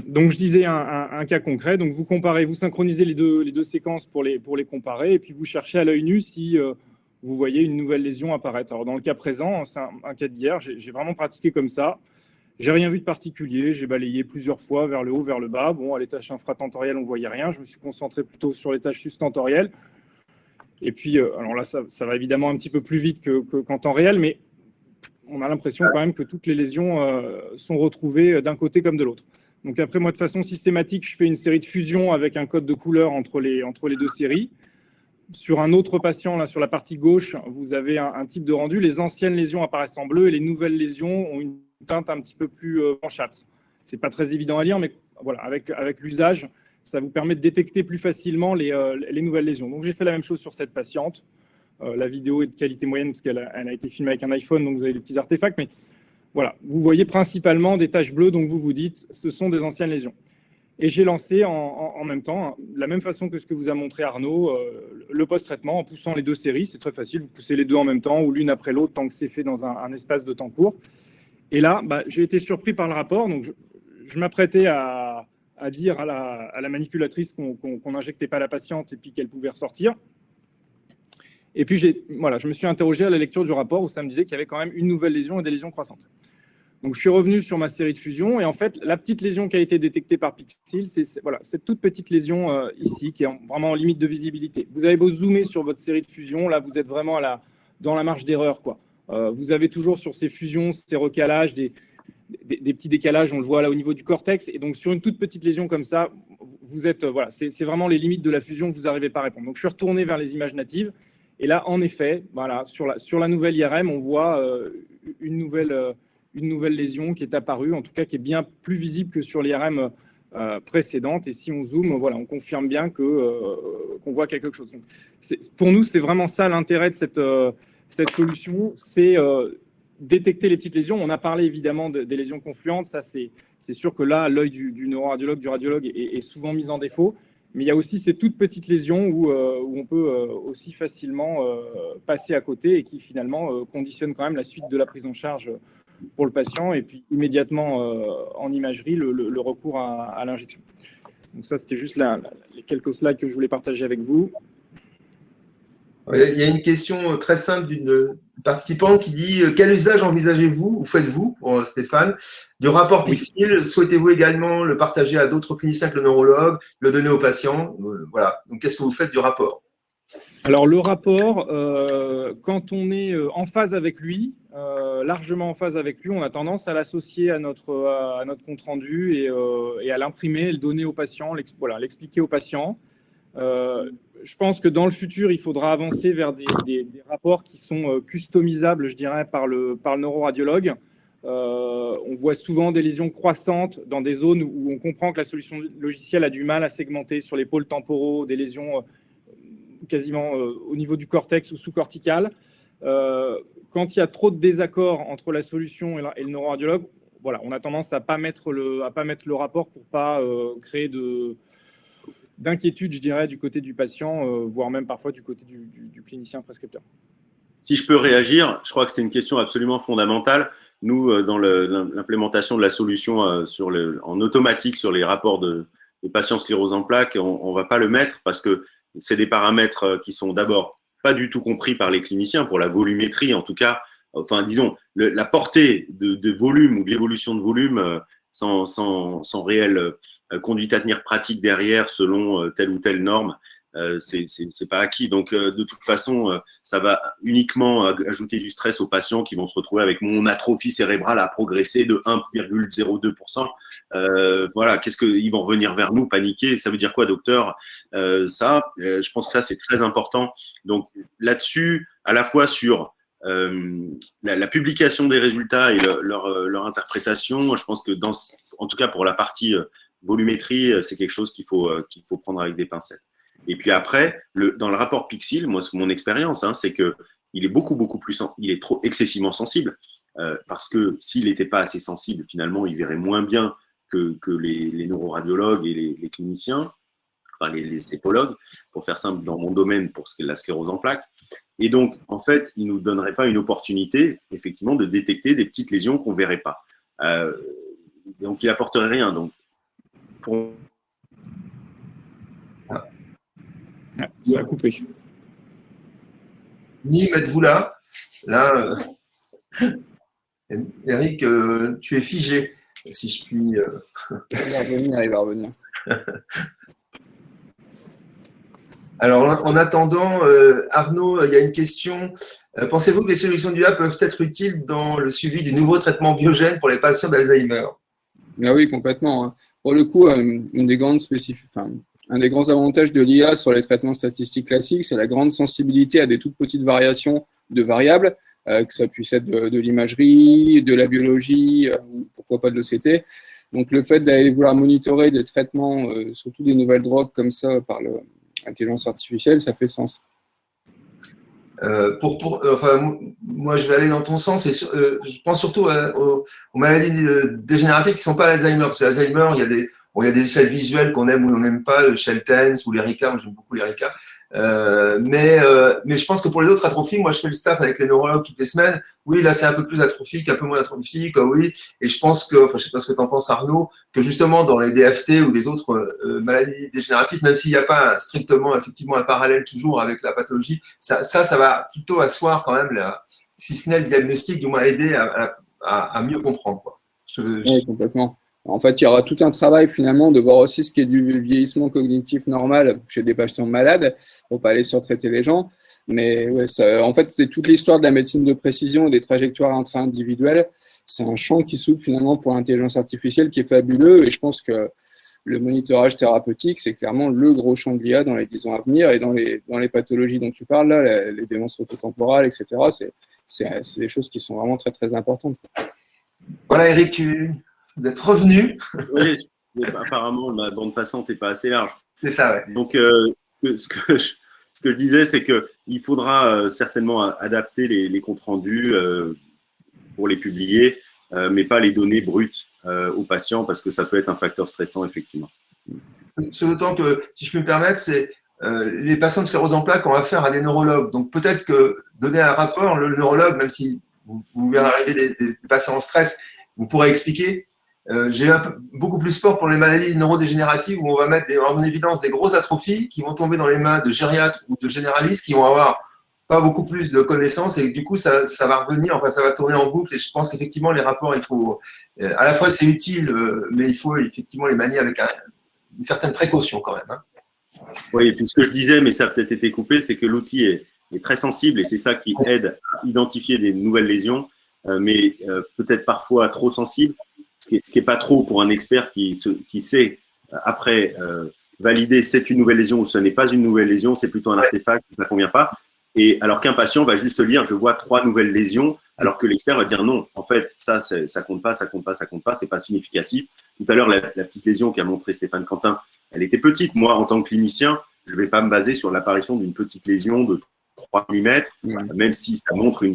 Donc, je disais un cas concret. Donc, vous comparez, vous synchronisez les deux séquences pour les comparer, et puis vous cherchez à l'œil nu si vous voyez une nouvelle lésion apparaître. Alors, dans le cas présent, c'est un cas d'hier, j'ai vraiment pratiqué comme ça. J'ai rien vu de particulier. J'ai balayé plusieurs fois vers le haut, vers le bas. Bon, à les tâches infratentorielles, on ne voyait rien. Je me suis concentré plutôt sur les tâches sustentorielles. Et puis, alors là, ça va évidemment un petit peu plus vite qu'en temps réel, mais on a l'impression quand même que toutes les lésions sont retrouvées d'un côté comme de l'autre. Donc après, moi, de façon systématique, je fais une série de fusions avec un code de couleur entre les deux séries. Sur un autre patient, là, sur la partie gauche, vous avez un type de rendu. Les anciennes lésions apparaissent en bleu et les nouvelles lésions ont une teinte un petit peu plus blanchâtre. Ce n'est pas très évident à lire, mais voilà, avec l'usage, ça vous permet de détecter plus facilement les nouvelles lésions. Donc, j'ai fait la même chose sur cette patiente. La vidéo est de qualité moyenne parce qu'elle a été filmée avec un iPhone, donc vous avez des petits artefacts. Mais voilà, vous voyez principalement des taches bleues, donc vous vous dites, ce sont des anciennes lésions. Et j'ai lancé en même temps, de la même façon que ce que vous a montré Arnaud, le post-traitement en poussant les deux séries. C'est très facile, vous poussez les deux en même temps ou l'une après l'autre tant que c'est fait dans un espace de temps court. Et là, j'ai été surpris par le rapport. Donc, je m'apprêtais à dire à la manipulatrice qu'on n'injectait pas la patiente et puis qu'elle pouvait ressortir. Et puis, je me suis interrogé à la lecture du rapport où ça me disait qu'il y avait quand même une nouvelle lésion et des lésions croissantes. Donc, je suis revenu sur ma série de fusions et en fait, la petite lésion qui a été détectée par Pixil, c'est cette toute petite lésion ici qui est vraiment en limite de visibilité. Vous avez beau zoomer sur votre série de fusions, là, vous êtes vraiment dans la marge d'erreur, quoi. Vous avez toujours sur ces fusions, ces recalages, des petits décalages, on le voit là au niveau du cortex. Et donc, sur une toute petite lésion comme ça, vous êtes, c'est vraiment les limites de la fusion, vous n'arrivez pas à répondre. Donc, je suis retourné vers les images natives. Et là, en effet, sur la nouvelle IRM, on voit une nouvelle lésion qui est apparue, en tout cas qui est bien plus visible que sur l'IRM précédente. Et si on zoome, on confirme bien qu'on voit quelque chose. Donc, pour nous, c'est vraiment ça l'intérêt de cette solution, c'est détecter les petites lésions. On a parlé évidemment des lésions confluentes. Ça, c'est sûr que là, l'œil du neuroradiologue, du radiologue est souvent mis en défaut. Mais il y a aussi ces toutes petites lésions où on peut aussi facilement passer à côté et qui finalement conditionnent quand même la suite de la prise en charge pour le patient et puis immédiatement en imagerie le recours à l'injection. Donc ça, c'était juste les quelques slides que je voulais partager avec vous. Il y a une question très simple d'une participante qui dit « Quel usage envisagez-vous ou faites-vous, pour Stéphane, du rapport Pixil? Souhaitez-vous également le partager à d'autres cliniciens que le neurologue, le donner aux patients ?» Voilà. Donc, qu'est-ce que vous faites du rapport? Alors, le rapport, quand on est en phase avec lui, largement en phase avec lui, on a tendance à l'associer à notre compte-rendu et à l'imprimer, le donner au patient, l'expliquer au patient. Je pense que dans le futur, il faudra avancer vers des rapports qui sont customisables, je dirais, par le neuroradiologue. On voit souvent des lésions croissantes dans des zones où on comprend que la solution logicielle a du mal à segmenter sur les pôles temporaux, des lésions quasiment au niveau du cortex ou sous-cortical. Quand il y a trop de désaccords entre la solution et le neuroradiologue, on a tendance à pas mettre le rapport pour pas créer d'inquiétude, je dirais, du côté du patient, voire même parfois du côté du clinicien prescripteur. Si je peux réagir, je crois que c'est une question absolument fondamentale. Nous, dans l'implémentation de la solution en automatique sur les rapports de patients sclérose en plaques, on ne va pas le mettre parce que c'est des paramètres qui sont d'abord pas du tout compris par les cliniciens, pour la volumétrie en tout cas. Enfin, disons, la portée de volume ou de l'évolution de volume sans réelle conduite à tenir pratique derrière selon telle ou telle norme, c'est pas acquis. Donc, de toute façon, ça va uniquement ajouter du stress aux patients qui vont se retrouver avec mon atrophie cérébrale à progresser de 1,02%. Voilà, ils vont revenir vers nous, paniquer. Ça veut dire quoi, docteur? Je pense que ça, c'est très important. Donc, là-dessus, à la fois sur la publication des résultats et leur interprétation, je pense que en tout cas pour la partie volumétrie, c'est quelque chose qu'il faut prendre avec des pincettes. Et puis après, dans le rapport Pixil, moi, mon expérience, c'est que il est beaucoup plus, il est trop excessivement sensible, parce que s'il n'était pas assez sensible, finalement, il verrait moins bien que les neuroradiologues et les cliniciens, enfin les sépologues, pour faire simple dans mon domaine, pour ce qui est la sclérose en plaques. Et donc, en fait, il ne nous donnerait pas une opportunité, effectivement, de détecter des petites lésions qu'on ne verrait pas. donc il apporterait rien. Donc, pour... Ça a coupé. Nîmes, êtes-vous là? Là, Eric, tu es figé, si je puis. Il va revenir. Alors, en attendant, Arnaud, il y a une question. Pensez-vous que les solutions d'IA peuvent être utiles dans le suivi du nouveau traitement biogène pour les patients d'Alzheimer? Ah oui, complètement, hein. Pour le coup, un des grands avantages de l'IA sur les traitements statistiques classiques, c'est la grande sensibilité à des toutes petites variations de variables, que ça puisse être de l'imagerie, de la biologie, ou pourquoi pas de l'ECT. Donc, le fait d'aller vouloir monitorer des traitements, surtout des nouvelles drogues comme ça, par l'intelligence artificielle, ça fait sens. Moi, je vais aller dans ton sens. Je pense surtout aux maladies dégénératives qui ne sont pas l'Alzheimer. Parce que l'Alzheimer, il y a des échelles visuelles qu'on aime ou on n'aime pas, le Sheltens ou l'ERICA. Moi, j'aime beaucoup l'ERICA. Mais je pense que pour les autres atrophies, moi, je fais le staff avec les neurologues toutes les semaines. Oui, là, c'est un peu plus atrophique, un peu moins atrophique. Oui. Et je pense que, je sais pas ce que tu en penses, Arnaud, que justement, dans les DFT ou les autres maladies dégénératives, même s'il n'y a pas strictement, effectivement, un parallèle toujours avec la pathologie, ça va plutôt asseoir quand même, si ce n'est le diagnostic, du moins aider à mieux comprendre, quoi. Oui, complètement. En fait, il y aura tout un travail finalement de voir aussi ce qui est du vieillissement cognitif normal chez des patients malades pour pas aller surtraiter les gens. Mais ouais, en fait, c'est toute l'histoire de la médecine de précision et des trajectoires intra-individuelles. C'est un champ qui s'ouvre finalement pour l'intelligence artificielle qui est fabuleux. Et je pense que le monitorage thérapeutique, c'est clairement le gros champ de l'IA dans les 10 ans à venir. Et dans les pathologies dont tu parles, là, les démences frontotemporales, etc., c'est des choses qui sont vraiment très, très importantes. Voilà, Eric, vous êtes revenu. Oui, apparemment, ma bande passante n'est pas assez large. C'est ça, ouais. Donc, ce que je disais, c'est qu'il faudra certainement adapter les comptes rendus pour les publier, mais pas les donner brutes aux patients parce que ça peut être un facteur stressant, effectivement. C'est autant que, si je peux me permettre, c'est les patients de sclérose en plaques ont affaire à des neurologues. Donc, peut-être que donner un rapport, le neurologue, même si vous verrez arriver des patients en stress, vous pourrez expliquer. J'ai beaucoup plus peur pour les maladies neurodégénératives où on va mettre en évidence des grosses atrophies qui vont tomber dans les mains de gériatres ou de généralistes qui vont avoir pas beaucoup plus de connaissances et du coup ça va revenir, enfin ça va tourner en boucle et je pense qu'effectivement les rapports, il faut à la fois c'est utile mais il faut effectivement les manier avec une certaine précaution quand même, hein. Oui, et puis ce que je disais, mais ça a peut-être été coupé, c'est que l'outil est très sensible et c'est ça qui aide à identifier des nouvelles lésions, mais peut-être parfois trop sensible. Ce qui est pas trop pour un expert qui sait après valider c'est une nouvelle lésion ou ce n'est pas une nouvelle lésion, c'est plutôt un artefact qui ne convient pas. Et alors qu'un patient va juste lire je vois 3 nouvelles lésions, alors que l'expert va dire non, en fait ça compte pas, c'est pas significatif. Tout à l'heure la petite lésion qu'a montré Stéphane Quentin, elle était petite. Moi en tant que clinicien, je vais pas me baser sur l'apparition d'une petite lésion de 3 mm, même si ça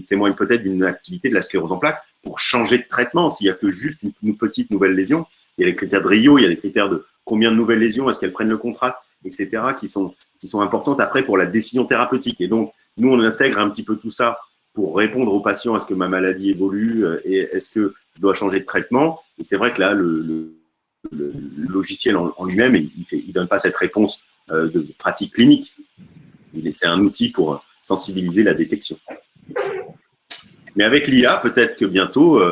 témoigne peut-être d'une activité de la sclérose en plaques, pour changer de traitement. S'il n'y a que juste une petite nouvelle lésion, il y a les critères de Rio, il y a les critères de combien de nouvelles lésions, est-ce qu'elles prennent le contraste, etc., qui sont importantes après pour la décision thérapeutique. Et donc, nous, on intègre un petit peu tout ça pour répondre aux patients, est-ce que ma maladie évolue et est-ce que je dois changer de traitement. Et c'est vrai que là, le logiciel en lui-même, il donne pas cette réponse de pratique clinique. C'est un outil pour sensibiliser la détection. Mais avec l'IA, peut-être que bientôt,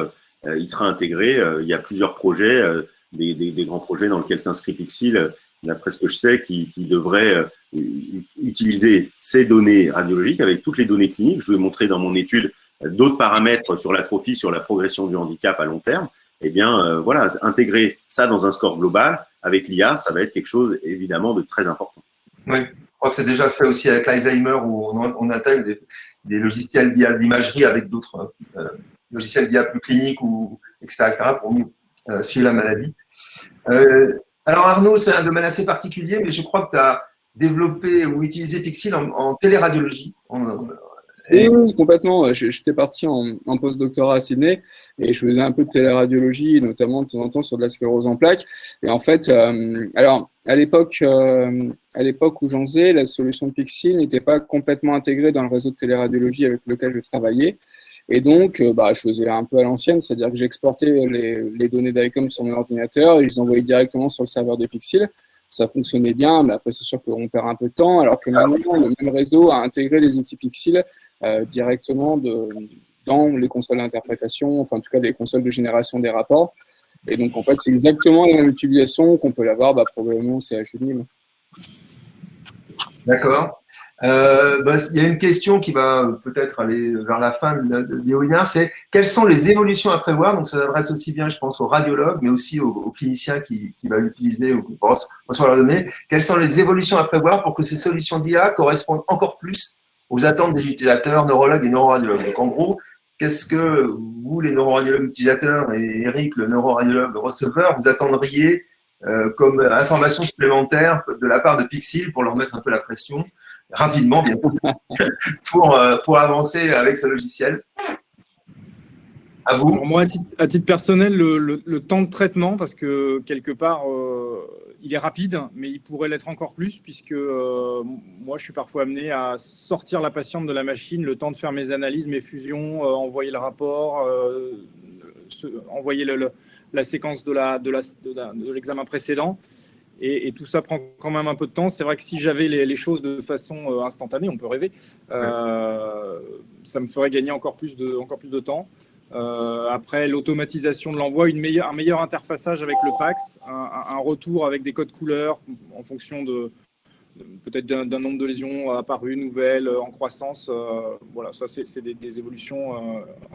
il sera intégré. Il y a plusieurs projets, des grands projets dans lesquels s'inscrit Pixil, d'après ce que je sais, qui devraient utiliser ces données radiologiques avec toutes les données cliniques. Je vais montrer dans mon étude d'autres paramètres sur l'atrophie, sur la progression du handicap à long terme. Eh bien, voilà, intégrer ça dans un score global avec l'IA, ça va être quelque chose, évidemment, de très important. Oui. Je crois que c'est déjà fait aussi avec l'Alzheimer où on intègre des logiciels d'IA d'imagerie avec d'autres logiciels d'IA plus cliniques etc., pour mieux suivre la maladie. Alors Arnaud, c'est un domaine assez particulier, mais je crois que tu as développé ou utilisé Pixil en téléradiologie. Oui, complètement. J'étais parti en post-doctorat à Sydney et je faisais un peu de téléradiologie, notamment de temps en temps sur de la sclérose en plaques. Et en fait, alors à l'époque où j'en faisais, la solution Pixil n'était pas complètement intégrée dans le réseau de téléradiologie avec lequel je travaillais. Et donc, je faisais un peu à l'ancienne, c'est-à-dire que j'exportais les données d'ICOM sur mon ordinateur et je les envoyais directement sur le serveur de Pixil. Ça fonctionnait bien, mais après, c'est sûr qu'on perd un peu de temps, alors que maintenant, le même réseau a intégré les outils Pixil directement dans les consoles d'interprétation, enfin, en tout cas, les consoles de génération des rapports. Et donc, en fait, c'est exactement la même utilisation qu'on peut l'avoir probablement au CHU de Nîmes. D'accord. Il y a une question qui va peut-être aller vers la fin du webinaire, c'est quelles sont les évolutions à prévoir? Donc, ça s'adresse aussi bien, je pense, aux radiologues, mais aussi aux cliniciens qui va l'utiliser ou qui pensent recevoir la donnée. Quelles sont les évolutions à prévoir pour que ces solutions d'IA correspondent encore plus aux attentes des utilisateurs, neurologues et neuroradiologues? Donc, en gros, qu'est-ce que vous, les neuroradiologues utilisateurs, et Eric, le neuroradiologue receveur, vous attendriez comme information supplémentaire de la part de Pixil pour leur mettre un peu la pression, rapidement, bien sûr, pour avancer avec ce logiciel? À vous. Alors moi, à titre personnel, le temps de traitement, parce que quelque part, il est rapide, mais il pourrait l'être encore plus, puisque moi, je suis parfois amené à sortir la patiente de la machine, le temps de faire mes analyses, mes fusions, envoyer le rapport, envoyer la séquence de l'examen précédent. Et tout ça prend quand même un peu de temps. C'est vrai que si j'avais les choses de façon instantanée, on peut rêver, ça me ferait gagner encore plus de temps. Après, l'automatisation de l'envoi, un meilleur interfaçage avec le PAX, un retour avec des codes couleurs en fonction peut-être d'un nombre de lésions apparues, nouvelles, en croissance. Voilà, ça, c'est des évolutions,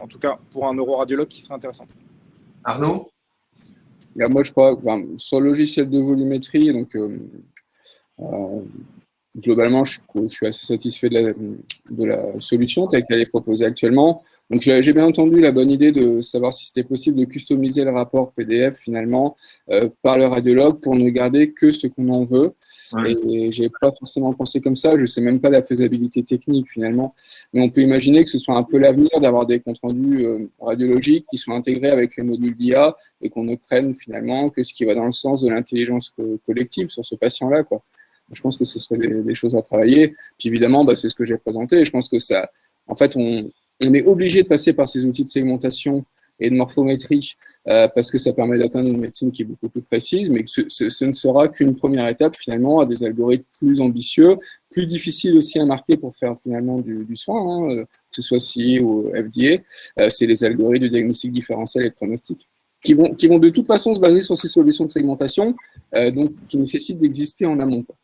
en tout cas pour un neuroradiologue, qui seraient intéressantes. Arnaud? Moi, je crois que sur le logiciel de volumétrie, donc globalement, je suis assez satisfait de la solution telle qu'elle est proposée actuellement. Donc, j'ai bien entendu la bonne idée de savoir si c'était possible de customiser le rapport PDF finalement par le radiologue pour ne garder que ce qu'on en veut. Ouais. Et j'ai pas forcément pensé comme ça. Je sais même pas la faisabilité technique finalement. Mais on peut imaginer que ce soit un peu l'avenir d'avoir des comptes rendus radiologiques qui soient intégrés avec les modules d'IA et qu'on ne prenne finalement que ce qui va dans le sens de l'intelligence collective sur ce patient-là, quoi. Je pense que ce serait des choses à travailler. Puis évidemment, c'est ce que j'ai présenté. Je pense que ça, en fait, on est obligé de passer par ces outils de segmentation et de morphométrie parce que ça permet d'atteindre une médecine qui est beaucoup plus précise, mais que ce ne sera qu'une première étape finalement à des algorithmes plus ambitieux, plus difficiles aussi à marquer pour faire finalement du soin, que ce soit CI ou FDA. C'est les algorithmes de diagnostic différentiel et de pronostic qui vont de toute façon se baser sur ces solutions de segmentation, donc qui nécessitent d'exister en amont, quoi.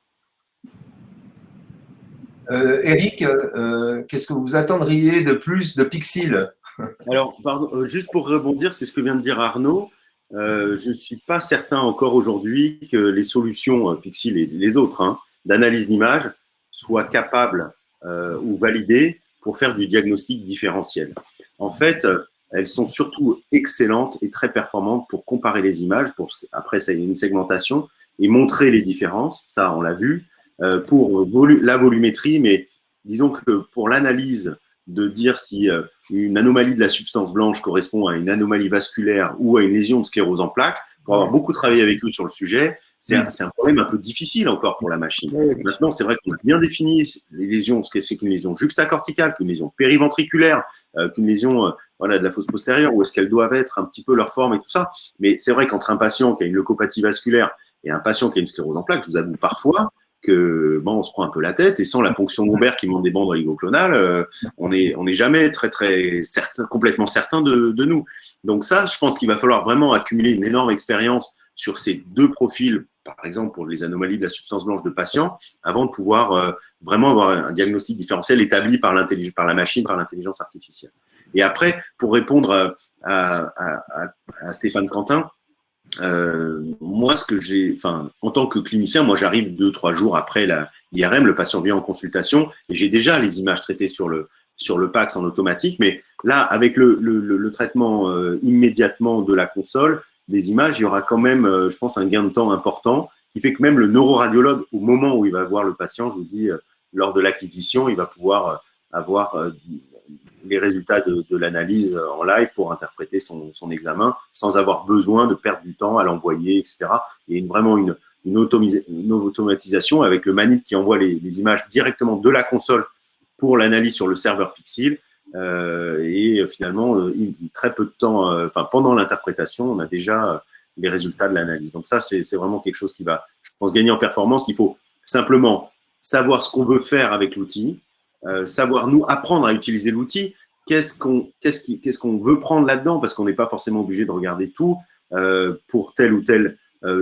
Eric, qu'est-ce que vous attendriez de plus de Pixil? Alors, pardon, juste pour rebondir, c'est ce que vient de dire Arnaud. Je ne suis pas certain encore aujourd'hui que les solutions Pixil et les autres d'analyse d'image soient capables ou validées pour faire du diagnostic différentiel. En fait, elles sont surtout excellentes et très performantes pour comparer les images, après ça, il y a une segmentation et montrer les différences, ça on l'a vu. Pour la volumétrie, mais disons que pour l'analyse de dire si une anomalie de la substance blanche correspond à une anomalie vasculaire ou à une lésion de sclérose en plaques, pour avoir beaucoup travaillé avec eux sur le sujet, c'est un problème un peu difficile encore pour la machine. Maintenant, c'est vrai qu'on a bien défini les lésions, ce que c'est qu'une lésion juxtacorticale, qu'une lésion périventriculaire, qu'une lésion de la fosse postérieure, où est-ce qu'elles doivent être un petit peu leur forme et tout ça. Mais c'est vrai qu'entre un patient qui a une leucopathie vasculaire et un patient qui a une sclérose en plaques, je vous avoue parfois que on se prend un peu la tête, et sans la ponction lombaire qui monte des bandes oligoclonales, on n'est jamais très certain, complètement certain de nous. Donc ça, je pense qu'il va falloir vraiment accumuler une énorme expérience sur ces deux profils, par exemple pour les anomalies de la substance blanche de patients, avant de pouvoir vraiment avoir un diagnostic différentiel établi par la machine, par l'intelligence artificielle. Et après, pour répondre à Stéphane Quentin, moi, en tant que clinicien, moi, j'arrive 2-3 jours après l'IRM, le patient vient en consultation et j'ai déjà les images traitées sur le PAX en automatique. Mais là, avec le traitement immédiatement de la console, des images, il y aura quand même, je pense, un gain de temps important qui fait que même le neuroradiologue, au moment où il va voir le patient, je vous dis, lors de l'acquisition, il va pouvoir avoir les résultats de l'analyse en live pour interpréter son examen sans avoir besoin de perdre du temps à l'envoyer, etc. Et vraiment une automatisation avec le manip qui envoie les images directement de la console pour l'analyse sur le serveur Pixil Et finalement, très peu de temps, pendant l'interprétation, on a déjà les résultats de l'analyse. Donc ça, c'est vraiment quelque chose qui va, je pense, gagner en performance. Il faut simplement savoir ce qu'on veut faire avec l'outil, savoir nous apprendre à utiliser l'outil. Qu'est-ce qu'on veut prendre là-dedans, parce qu'on n'est pas forcément obligé de regarder tout pour tel ou tel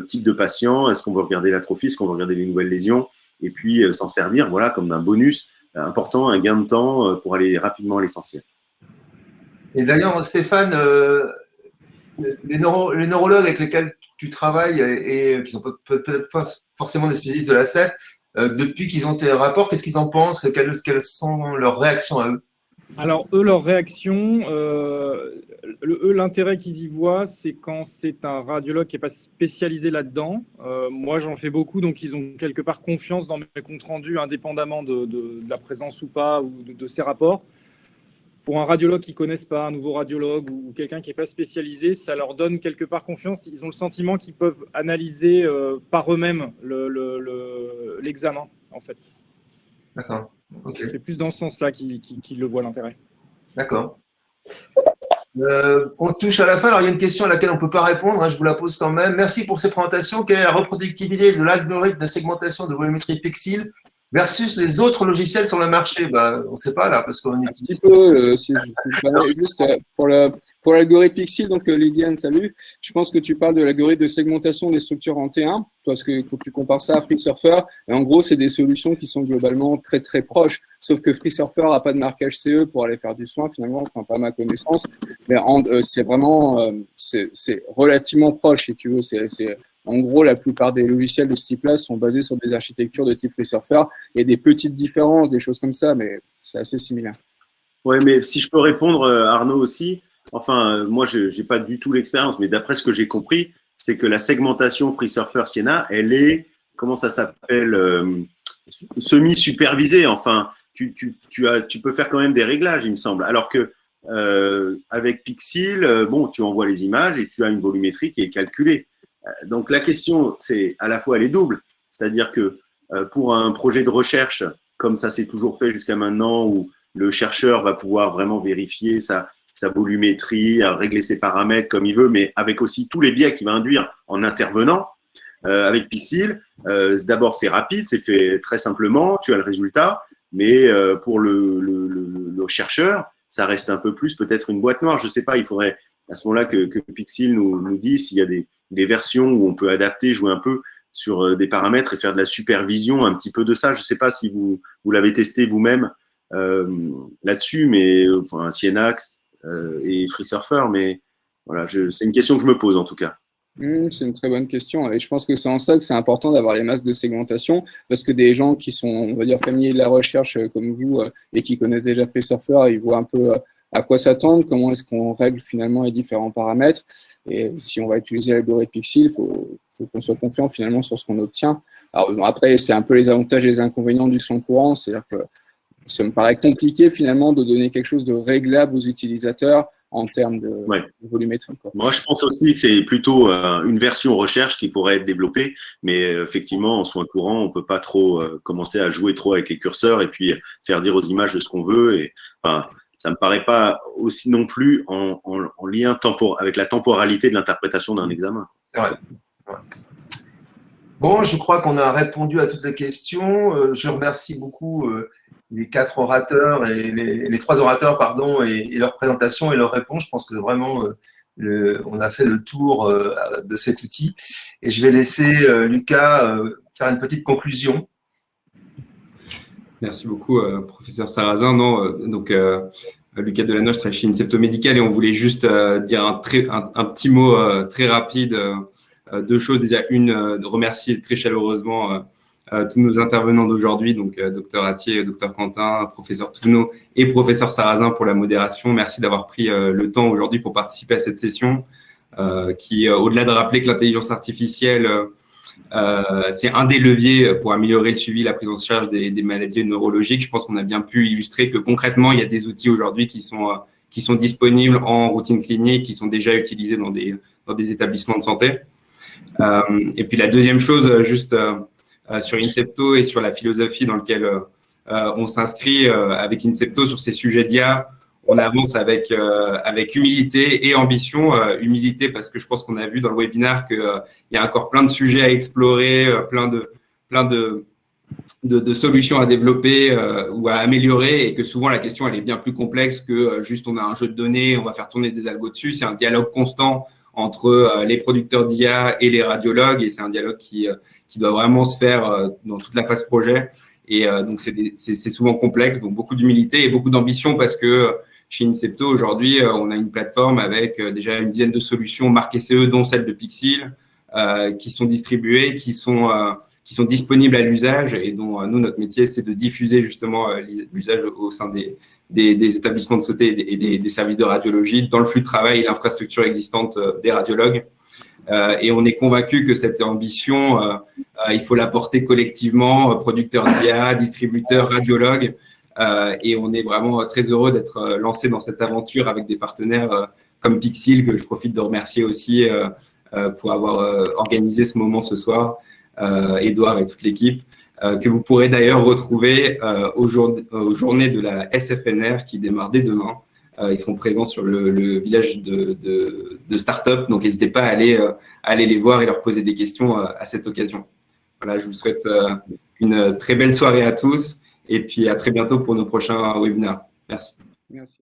type de patient. Est-ce qu'on veut regarder l'atrophie, est-ce qu'on veut regarder les nouvelles lésions, et puis s'en servir, voilà, comme d'un bonus important, un gain de temps pour aller rapidement à l'essentiel. Et d'ailleurs, Stéphane, les neurologues avec lesquels tu travailles et qui ne sont peut-être pas forcément des spécialistes de la selle, depuis qu'ils ont tes rapports, qu'est-ce qu'ils en pensent? Quelles sont leurs réactions à eux? Alors, eux, leur réaction, l'intérêt qu'ils y voient, c'est quand c'est un radiologue qui n'est pas spécialisé là-dedans. Moi, j'en fais beaucoup, donc ils ont quelque part confiance dans mes comptes rendus, indépendamment de la présence ou pas, ou de ces rapports. Pour un radiologue qui ne connaissent pas, un nouveau radiologue ou quelqu'un qui n'est pas spécialisé, ça leur donne quelque part confiance. Ils ont le sentiment qu'ils peuvent analyser par eux-mêmes l'examen, en fait. D'accord. Okay. C'est plus dans ce sens-là qu'ils le voient l'intérêt. D'accord. On touche à la fin. Alors, il y a une question à laquelle on ne peut pas répondre. Je vous la pose quand même. Merci pour ces présentations. Quelle est la reproductibilité de l'algorithme de segmentation de volumétrie Pixel versus les autres logiciels sur le marché? On ne sait pas là, parce qu'on utilise… Un petit peu, si je juste pour l'algorithme Pixel, donc Lydiane, salut. Je pense que tu parles de l'algorithme de segmentation des structures en T1, parce que quand tu compares ça à FreeSurfer, et en gros, c'est des solutions qui sont globalement très très proches, sauf que FreeSurfer n'a pas de marquage CE pour aller faire du soin, finalement, enfin pas à ma connaissance, mais c'est vraiment, c'est relativement proche, si tu veux, en gros, la plupart des logiciels de ce type-là sont basés sur des architectures de type FreeSurfer. Il y a des petites différences, des choses comme ça, mais c'est assez similaire. Oui, mais si je peux répondre, Arnaud aussi, moi, je n'ai pas du tout l'expérience, mais d'après ce que j'ai compris, c'est que la segmentation FreeSurfer Sienna, elle est, comment ça s'appelle, semi-supervisée. Enfin, tu peux faire quand même des réglages, il me semble. Alors que avec Pixel, tu envoies les images et tu as une volumétrie qui est calculée. Donc la question, c'est à la fois elle est double, c'est-à-dire que pour un projet de recherche, comme ça s'est toujours fait jusqu'à maintenant, où le chercheur va pouvoir vraiment vérifier sa volumétrie, régler ses paramètres comme il veut, mais avec aussi tous les biais qu'il va induire en intervenant, avec Pixel, d'abord c'est rapide, c'est fait très simplement, tu as le résultat, mais pour le chercheur, ça reste un peu plus peut-être une boîte noire, je ne sais pas, il faudrait à ce moment-là que Pixel nous dise s'il y a des versions où on peut adapter, jouer un peu sur des paramètres et faire de la supervision, un petit peu de ça. Je ne sais pas si vous l'avez testé vous-même là-dessus, mais Sienna et FreeSurfer, mais voilà, c'est une question que je me pose en tout cas. C'est une très bonne question et je pense que c'est en ça que c'est important d'avoir les masques de segmentation parce que des gens qui sont, on va dire, familiers de la recherche comme vous et qui connaissent déjà FreeSurfer, ils voient un peu à quoi s'attendre, comment est-ce qu'on règle finalement les différents paramètres. Et si on va utiliser l'algorithme Pixel, il faut qu'on soit confiant finalement sur ce qu'on obtient. Alors après, c'est un peu les avantages et les inconvénients du soin courant, c'est-à-dire que ça me paraît compliqué finalement de donner quelque chose de réglable aux utilisateurs en termes de volumétrie. Moi, je pense aussi que c'est plutôt une version recherche qui pourrait être développée, mais effectivement, en soins courants, on ne peut pas trop commencer à jouer trop avec les curseurs et puis faire dire aux images de ce qu'on veut. Et, ça ne me paraît pas aussi non plus en lien avec la temporalité de l'interprétation d'un examen. C'est vrai. Ouais. Bon, je crois qu'on a répondu à toutes les questions. Je remercie beaucoup les 4 orateurs et les 3 orateurs, pardon, et leur présentation et leurs réponses. Je pense que vraiment, on a fait le tour de cet outil. Et je vais laisser Lucas faire une petite conclusion. Merci beaucoup, professeur Sarrazin. Donc, Lucas Delanoche, je travaille chez Incepto Médical et on voulait juste dire un petit mot très rapide. 2 choses. Déjà, de remercier très chaleureusement tous nos intervenants d'aujourd'hui, donc Dr Attier, Dr Quentin, professeur Touvenot et professeur Sarrazin pour la modération. Merci d'avoir pris le temps aujourd'hui pour participer à cette session qui, au-delà de rappeler que l'intelligence artificielle c'est un des leviers pour améliorer le suivi et la prise en charge des maladies neurologiques. Je pense qu'on a bien pu illustrer que concrètement, il y a des outils aujourd'hui qui sont disponibles en routine clinique, qui sont déjà utilisés dans des établissements de santé. Et puis la deuxième chose, juste sur Incepto et sur la philosophie dans laquelle on s'inscrit avec Incepto sur ces sujets d'IA, on avance avec humilité et ambition. Humilité parce que je pense qu'on a vu dans le webinaire qu'il y a encore plein de sujets à explorer, plein de solutions à développer ou à améliorer, et que souvent la question elle est bien plus complexe que juste on a un jeu de données, on va faire tourner des algos dessus. C'est un dialogue constant entre les producteurs d'IA et les radiologues, et c'est un dialogue qui doit vraiment se faire dans toute la phase projet. Et donc c'est souvent complexe, donc beaucoup d'humilité et beaucoup d'ambition, parce que chez Incepto aujourd'hui on a une plateforme avec déjà une dizaine de solutions marquées CE, dont celle de Pixil, qui sont distribuées, qui sont disponibles à l'usage, et dont nous, notre métier, c'est de diffuser justement l'usage au sein des établissements de santé et des services de radiologie dans le flux de travail et l'infrastructure existante des radiologues. Et on est convaincu que cette ambition, il faut la porter collectivement, producteurs d'IA, distributeurs, radiologues, et on est vraiment très heureux d'être lancé dans cette aventure avec des partenaires comme Pixil, que je profite de remercier aussi pour avoir organisé ce moment ce soir. Édouard et toute l'équipe, que vous pourrez d'ailleurs retrouver aux journées de la SFNR qui démarre dès demain. Ils seront présents sur le village de start-up, donc n'hésitez pas à aller les voir et leur poser des questions à cette occasion. Voilà, je vous souhaite une très belle soirée à tous, et puis à très bientôt pour nos prochains webinaires. Merci. Merci.